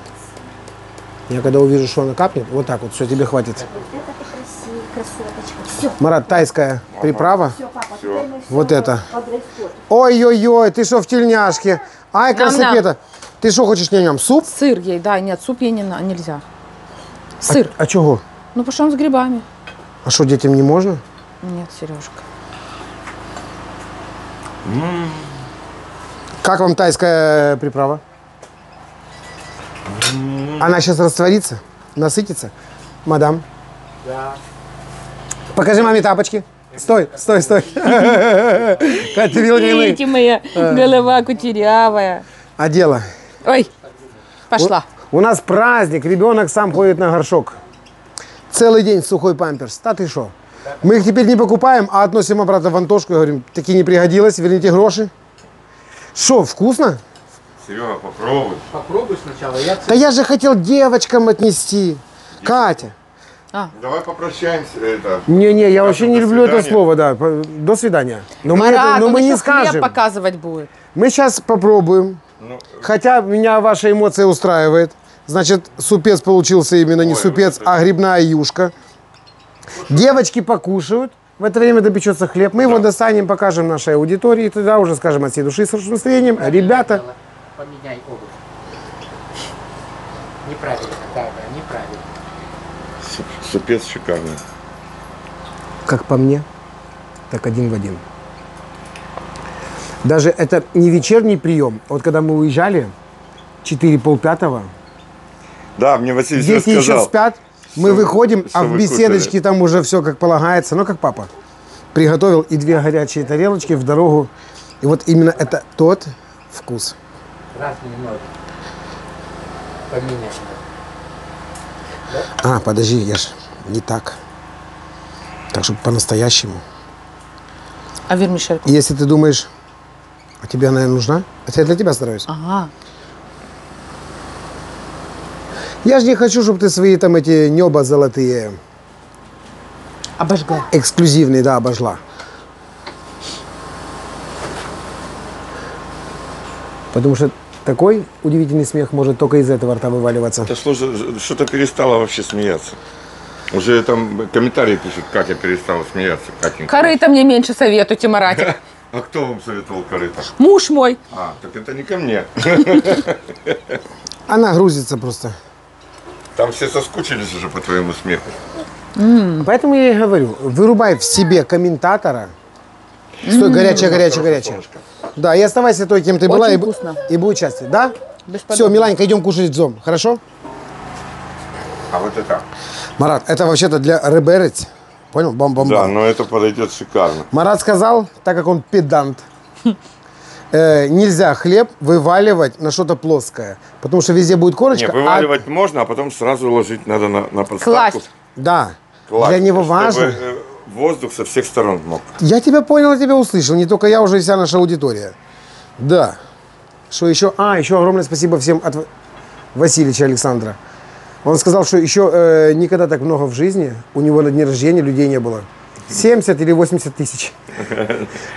Я когда увижу, что она капнет, вот так вот, все, тебе хватит. Это ты красивый, красоточка. Все, Марат, тайская приправа, все, папа, Всё. теперь мы вот всё это. под дресс-код. Ой-ой-ой, ты что в тельняшке? Ай, Ням-ням. красопета. Ты что хочешь ням-ням? Суп? Сыр ей, да, нет, суп ей нельзя. Сыр. А чего? Ну, потому что он с грибами. А что, детям не можно? Нет, Сережка. Как вам тайская приправа? Она сейчас растворится, насытится. Мадам, Да. покажи маме тапочки. Стой. Катя, ты видела, как она их моя голова кучерявая. одела? Ой, пошла. У нас праздник, ребенок сам ходит на горшок. Целый день сухой памперс. Да ты что? Мы их теперь не покупаем, а относим обратно в Антошку и говорим, таки не пригодилось, верните гроши. Что, вкусно? Серега, попробуй. Попробуй сначала. Я Да я же хотел девочкам отнести. Катя, Давай попрощаемся. Это, Не-не, я вообще не до люблю это свидания. слово, да. До свидания. Но Марат, но он мы еще не хлеб скажем. показывать будет. Мы сейчас попробуем. Ну, Хотя меня ваша эмоция устраивает. Значит, супец получился именно не Ой, супец, вот это- а грибная юшка. Девочки покушают. В это время допечется хлеб. Мы его достанем, покажем нашей аудитории. И тогда уже скажем от всей души с хорошим настроением. Ребята, Поменяй обувь. Неправильно, да, неправильно. супец шикарный. как по мне, так один в один. Даже это не вечерний прием. Вот когда мы уезжали, 4:30, Да, мне Василий дети еще сказал. спят, мы что- выходим, что а в вы беседочке кушали. там уже все как полагается. Ну, как папа. Приготовил и 2 горячие тарелочки в дорогу. И вот именно это тот вкус. Разные ноги. Поменяй. А, подожди, я ж не так. Так, чтобы по-настоящему. А вермишельку? Если ты думаешь, а тебе она нужна? Это я для тебя стараюсь. Ага. Я же не хочу, чтобы ты свои там эти неба золотые, Обожгла. эксклюзивные, да, обожгла. Потому что такой удивительный смех может только из этого рта вываливаться. Да что-то перестала вообще смеяться. Уже там комментарии пишут, Катя перестала смеяться. Катенька. Корыто мне меньше советуйте, Маратик. А кто вам советовал корыто? Муж мой. А, так это не ко мне. Она грузится просто. Там все соскучились уже по твоему смеху. Поэтому я и говорю, вырубай в себе комментатора. Стой, горячая. Солнышко. Да, и оставайся той, кем ты была, Очень и, вкусно. и будь счастлив. Да? Бесподобно. Все, Миланька, идем кушать дзом, хорошо? А вот это. Марат, это вообще-то для реберец. Понял? Бам-бам-бам. Да, но это подойдет шикарно. Марат сказал, так как он педант, нельзя хлеб вываливать на что-то плоское. Потому что везде будет корочка. Не, вываливать можно, а потом сразу ложить надо на подставку. Класть. Да. Класть, Для него чтобы, важно. Воздух со всех сторон мог. Я тебя понял, я тебя услышал. Не только я, уже и вся наша аудитория. Да. Что еще? Еще огромное спасибо всем от Васильевича Александра. Он сказал, что еще никогда так много в жизни у него на дне рождения людей не было. 70 или 80 тысяч.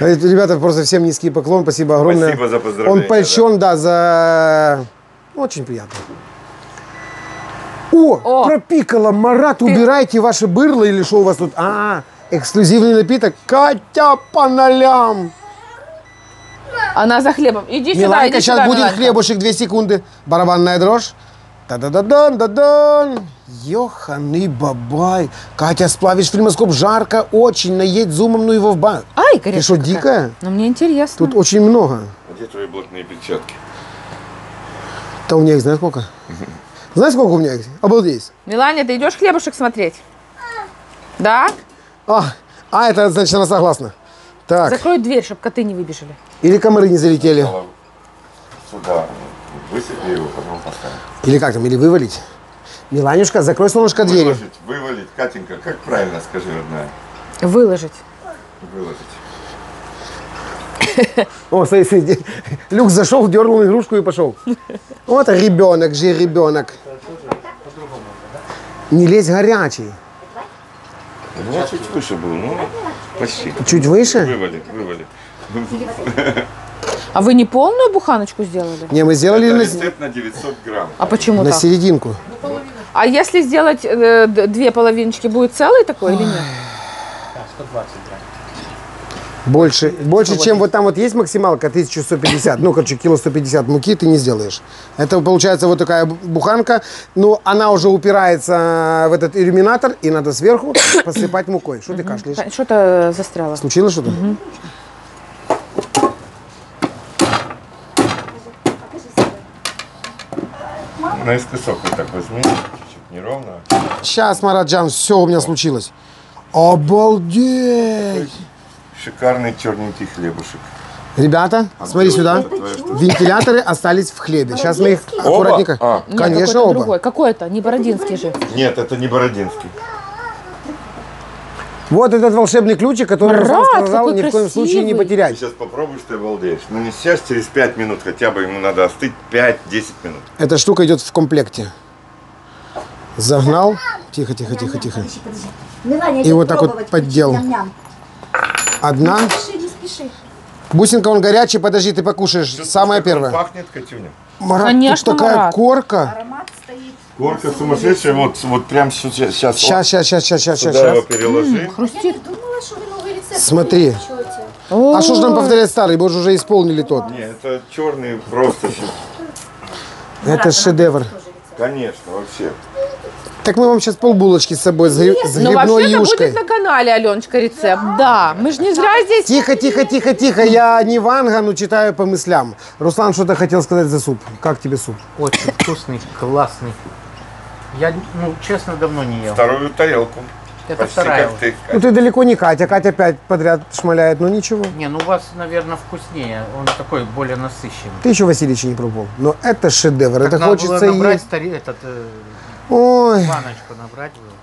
Ребята, просто всем низкий поклон. Спасибо огромное. Спасибо за поздравления, Он польщен, да, за... Очень приятно. О, пропикало. Марат, убирайте ваше бырло или что у вас тут? Эксклюзивный напиток. Катя по нолям. Она за хлебом. Иди сюда, Миланка, иди сейчас сюда, будет Миланка. хлебушек, 2 секунды. Барабанная дрожь. Та-да-да-дан-да-дан. Ёханый бабай. Катя, сплавишь фильмоскоп, жарко очень. Наедь зумом, ну его в банк. Ай, Ты горячая что, какая. дикая? Ну, мне интересно. Тут очень много. Где твои блатные перчатки? Да у меня их знаешь сколько? Знаешь, сколько у меня их? Обалдеть. Миланя, ты идешь хлебушек смотреть? Да? Это значит, она согласна. Так. Закрой дверь, чтобы коты не выбежали. Или комары не залетели. Сюда. Высыпи его, потом поставим. Или как там, или вывалить. Миланюшка, закрой, солнышко, двери. Вывалить. Катенька, как правильно, скажи, родная? Выложить. Выложить. О, смотри. Люк зашел, дернул игрушку и пошел. Вот ребенок же, ребенок. Не лезь горячий. У меня чуть выше был, ну, почти. Чуть выше? Вывали. А вы не полную буханочку сделали? Не, мы сделали Это на, рецепт на 900 грамм. А почему на так? серединку. А если сделать 2 половиночки, будет целый такой или нет? Да, 120 грамм. Больше, чем вот там вот есть максималка 1150, ну, короче, кило 150 муки ты не сделаешь. Это получается вот такая буханка, но она уже упирается в этот иллюминатор, и надо сверху посыпать мукой. Что ты кашляешь? Что-то застряло. Случилось что-то? Наискосок вот так возьми, чуть-чуть неровно. Сейчас, Мараджан, все у меня случилось. Обалдеть! Шикарный черненький хлебушек. Ребята, смотри сюда. Вентиляторы остались в хлебе. Сейчас мы их аккуратненько. А. Нет, Конечно, какой-то оба. другой. Какой это? Не Бородинский же. Нет, это не Бородинский. Вот этот волшебный ключик, который Марат, Руслан сказал, какой ни в коем случае не красивый. Ты потерять. сейчас попробуешь, ты обалдеешь. Ну не сейчас, через 5 минут хотя бы ему надо остыть 5-10 минут. Эта штука идет в комплекте. Загнал, Тихо, тихо, тихо, тихо. Подожди, подожди. Мелания, И я вот так вот пробовать поддел. хочу. Ням-ням. Одна. Не спеши, не спеши. Бусинка, он горячий, подожди, ты покушаешь. Самое Как он первое. пахнет, Катюня. Марат, Конечно, тут такая Марат. корка. Аромат стоит. Корка сумасшедшая, вот прям сейчас. Сейчас. Сюда его переложи. Я не думала, что вы новый рецепт Смотри. печете. А что ж нам повторять старый? Мы же уже исполнили тот. Не, это черный просто щас. Это шедевр. Конечно, вообще. Так мы вам сейчас полбулочки с собой с Ну, грибной вообще-то юшкой. будет на канале, Аленочка, рецепт. Да, мы же не зря здесь. Тихо. Я не Ванга, но читаю по мыслям. Руслан что-то хотел сказать за суп. Как тебе суп? Очень вкусный, классный. Я, ну, честно, давно не ел. Вторую тарелку. Это Почти вторая как ты. Ну ты далеко не Катя. Катя опять подряд шмаляет, но ничего. Не, ну у вас, наверное, вкуснее. Он такой более насыщенный. Ты еще Васильевича не пробовал. Но это шедевр. Так Это надо хочется было набрать есть. Ой, баночку набрать было.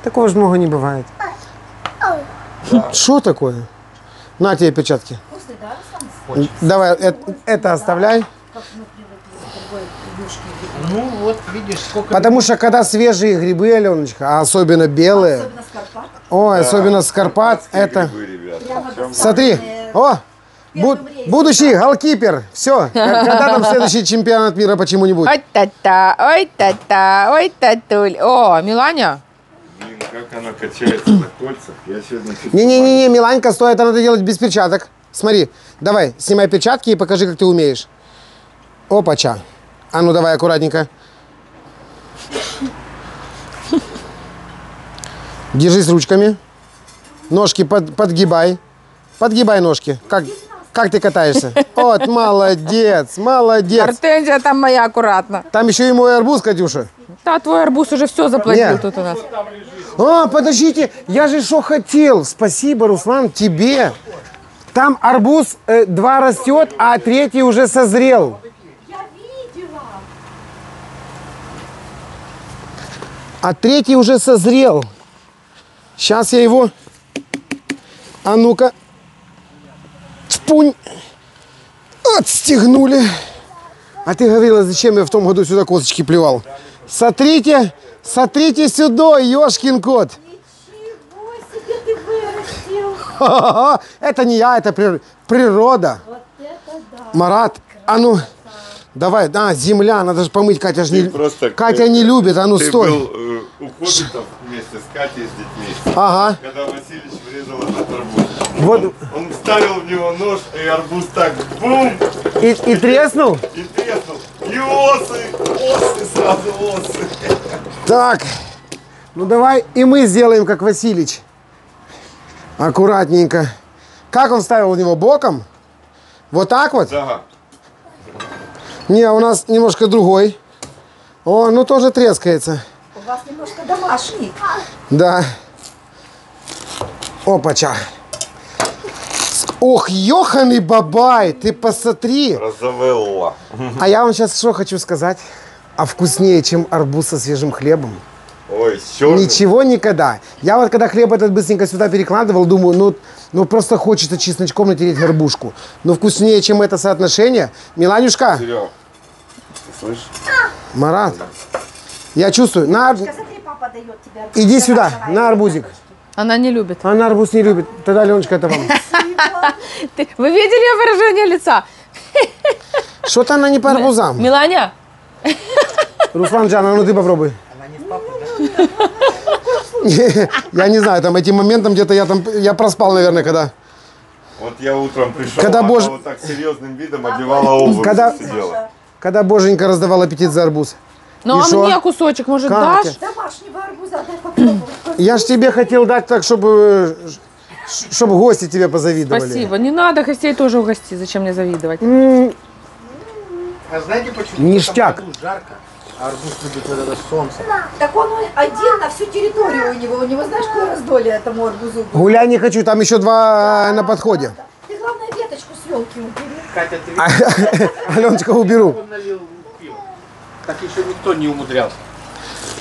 такого же много не бывает. Что такое? На тебе перчатки. Вкусный, да, Руслан? Давай, это оставляй. Как мы привыкли к другой юшке. Ну вот, видишь, сколько... Потому что когда свежие грибы, Аленочка, а особенно белые, Особенно с Карпат. ой, особенно с Карпат, это... Грибы, ребята. Прямо как Смотри, самые о, первым рейсом. будущий голкипер, все, когда там следующий чемпионат мира почему-нибудь? Ой, та-та, ой, татуль. О, Миланя. Блин, как она качается на кольцах. Я сегодня чуть Не-не-не, Миланька, стой, это надо делать без перчаток. Смотри, давай, снимай перчатки и покажи, как ты умеешь. Опача. А ну давай аккуратненько. Держись ручками. Ножки подгибай. Подгибай ножки. Как ты катаешься? Вот, молодец. Гортензия там моя аккуратно. Там еще и мой арбуз, Катюша. Да, твой арбуз уже все заплатил Нет. тут у нас. А, подождите, я же что хотел. Спасибо, Руслан, тебе. Там арбуз 2 растет, а 3 уже созрел. Я видела. А 3 уже созрел. Сейчас я его... А ну-ка. Цпунь. Отстегнули. А ты говорила, зачем я в том году сюда косточки плевал? Смотрите сюда, ёшкин кот. Ничего себе ты вырастил. Ха-ха-ха. Это не я, это природа. Вот это да. Марат, а ну, давай, земля, надо же помыть, Катя же не... просто- Катя не любит, а ну Ты стой. был у Хоббитов вместе с Катей, с детьми. Ага, Когда Васильевич врезал этот арбуз. вот, Он вставил в него нож, и арбуз так бум! и треснул. И треснул. И осы, сразу осы. Так, ну давай и мы сделаем, как Василич. Аккуратненько. Как он ставил в него, боком? Вот так вот? Да. Не, у нас немножко другой. О, ну тоже трескается. У вас немножко домашний. Да. Опача. Ох, ёханый бабай, ты посмотри. Розавелла. А я вам сейчас что хочу сказать? А вкуснее, чем арбуз со свежим хлебом? Ой, черный. Ничего никогда. Я вот когда хлеб этот быстренько сюда перекладывал, думаю, ну просто хочется чесночком натереть горбушку. Но вкуснее, чем это соотношение. Миланюшка, Серег, ты слышишь? Марат, я чувствую. Смотри, папа дает тебе арбуз. Иди Давай, сюда, давай, на арбузик. Она не любит. Она арбуз не любит. Тогда, Леночка, это вам. Вы видели ее выражение лица? Что-то она не по арбузам. Миланя, Руслан Джан, а ну ты попробуй. Она не с папой, да? Я не знаю, там этим моментом где-то я проспал, наверное, когда. Вот я утром пришел, Когда она Боже- вот так серьезным видом одевала обувь, Когда- сидела. Когда Боженька раздавал аппетит за арбуз. ну И а шо? мне кусочек, может, Катя. дашь? Домашнего арбуза дай попробовать. Я ж тебе хотел дать так, чтобы гости тебе позавидовали. Спасибо. Не надо гостей тоже угостить. Зачем мне завидовать? А знаете почему? Ништяк. В этом году жарко, а арбуз любит вот это солнце. Так он один на всю территорию у него. У него знаешь, какое раздолье этому арбузу? было? Гуляй не хочу, там еще 2 на подходе. Ты, главное, веточку с елки убери. Катя, ты видишь, Аленочка, уберу. он налил пиво. Так еще никто не умудрялся.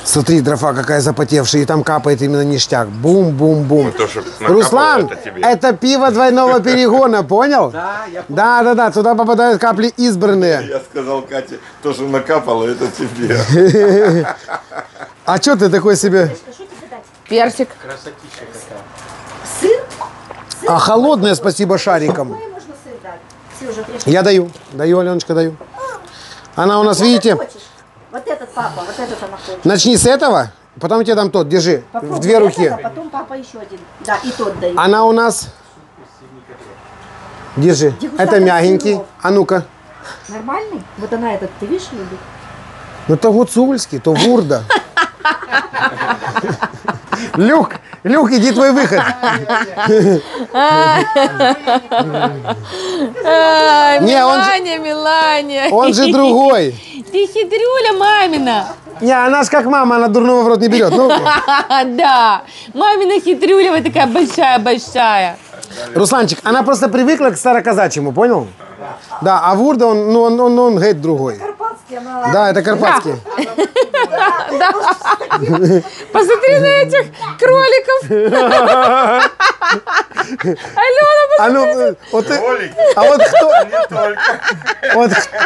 Смотри, дрофа какая запотевшая, и там капает именно ништяк. Бум-бум-бум. То, что накапало, Руслан, это тебе. это пиво двойного перегона, понял? Да, я Да, туда попадают капли избранные. Я сказал Кате, то, что накапало, это тебе. А что ты такой себе? Что ты Персик. Красотища какая. Сыр? А холодное спасибо шарикам. Какой можно сыр дать? Все уже пришли. Я даю. Даю, Аленочка, даю. Она у нас, видите, Хочешь? Вот этот папа, вот этот она хочет. начни с этого, потом я тебе дам тот, держи, Попробуй в две руки. этот, а потом папа еще один. Да, и тот дает. Она у нас... Держи. Дегустатор Это мягенький. сыров. А ну-ка. Нормальный? Вот она этот, ты видишь, любит? Ну то гуцульский, то вурда. Люк, иди твой выход. Ай, Не, он же- Миланя, Миланя. Он же другой. Ты хитрюля мамина. Не, она ж как мама, она дурного в рот не берет. Ну, Да, мамина хитрюля вот такая большая-большая. Русланчик, она просто привыкла к староказачьему, понял? Да, а вурда, он говорит, другой. Карпатский, она... Да, это карпатский. Посмотри на этих кроликов. Алена, А ну, вот, Кролики, а вот кто, не только.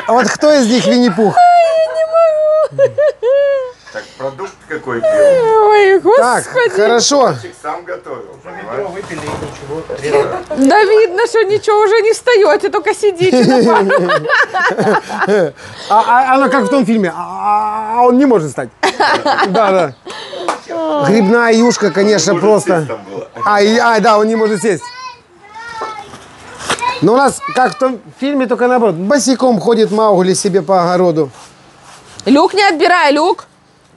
вот кто из них Винни-Пух? Так, продукт какой делал. ой, Так, господи. хорошо. Мальчик сам готовил, понимаешь? Выпили и ничего. Да видно, что ничего уже не встаете, только сидите. Она как в том фильме, а он не может стать. Да. Грибная юшка, конечно, Может, просто. сесть там было. Да, он не может сесть. Но у нас, как в том фильме, только наоборот. Босиком ходит Маугли себе по огороду. Люк не отбирай, Люк.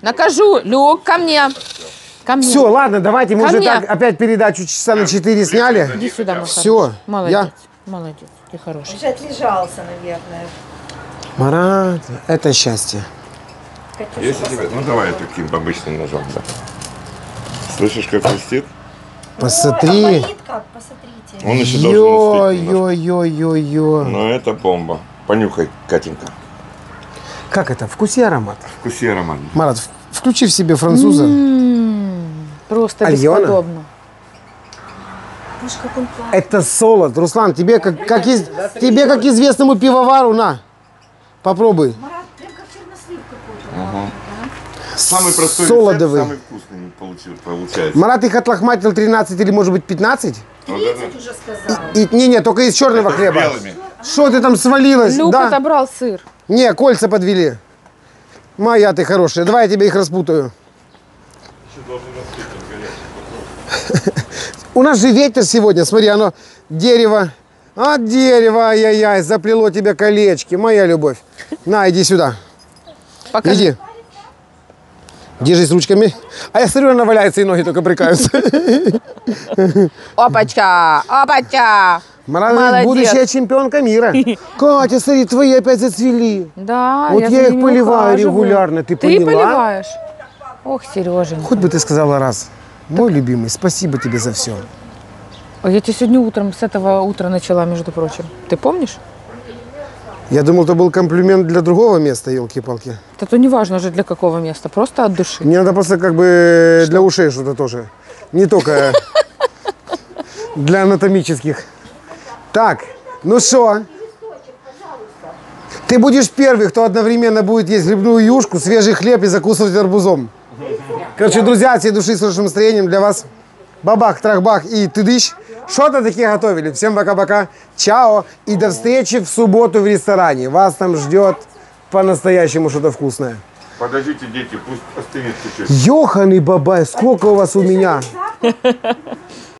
Накажу. Люк, ко мне. Ко мне. Все, ладно, давайте, мы Ко уже мне. так опять передачу часа на 4 сняли. Иди сюда, мой Все, хороший. Молодец. я... Молодец. Ты хороший. Уже отлежался, наверное. Марат, это счастье. Катюша, Если тебе... Ну давай таким обычным ножом, да. Слышишь, как хрустит? Посмотри. болит как, посмотрите. Он еще должен успеть немножко. Йо-йо-йо-йо-йо. Но это бомба. Понюхай, Катенька. Как это? Вкуси аромат. Вкуси аромат. Марат, включи в себе француза. Просто Альона? бесподобно. Слушай, как он пахнет. Это солод. Руслан, тебе как известному пивовару, на. Попробуй. Марат, прям как чернослив какой-то. Самый простой Солодовый. рецепт, самый вкусный получается. Марат их отлохматил 13 или может быть 15? 30 уже сказал. Не, только из черного С хлеба. белыми. Что ты там свалилась? Люк Да? отобрал сыр. Не, кольца подвели. Моя ты хорошая. Давай я тебе их распутаю. У нас же ветер сегодня. Смотри, оно дерево. А дерево, ай-яй-яй, заплело тебе колечки. Моя любовь. На, иди сюда. Покажи. Иди. Держись ручками. А я смотрю, она валяется и ноги только брыкаются. Опачка, опачка. Марат, Молодец. будущая чемпионка мира. Катя, смотри, твои опять зацвели. Да, Вот я за их ними поливаю ухаживаю. регулярно, ты Ты поняла? поливаешь? Ох, Сереженька. Хоть бы ты сказала раз. Мой любимый, спасибо тебе за все. Я тебе сегодня утром, с этого утра начала, между прочим. Ты помнишь? Я думал, это был комплимент для другого места, елки-палки. Это не важно же для какого места, просто от души. Мне надо просто как бы для ушей что-то тоже. Не только для анатомических. Так, ну что? Ты будешь первый, кто одновременно будет есть грибную юшку, свежий хлеб и закусывать арбузом. Короче, друзья, от всей души с хорошим настроением для вас. Бабах, трах-бах и тыдыщ. Что-то такие готовили. Всем пока-пока. Чао. И до встречи в субботу в ресторане. Вас там ждет по-настоящему что-то вкусное. Подождите, дети, пусть остынет чуть-чуть. Ёханый бабай, сколько у вас у меня?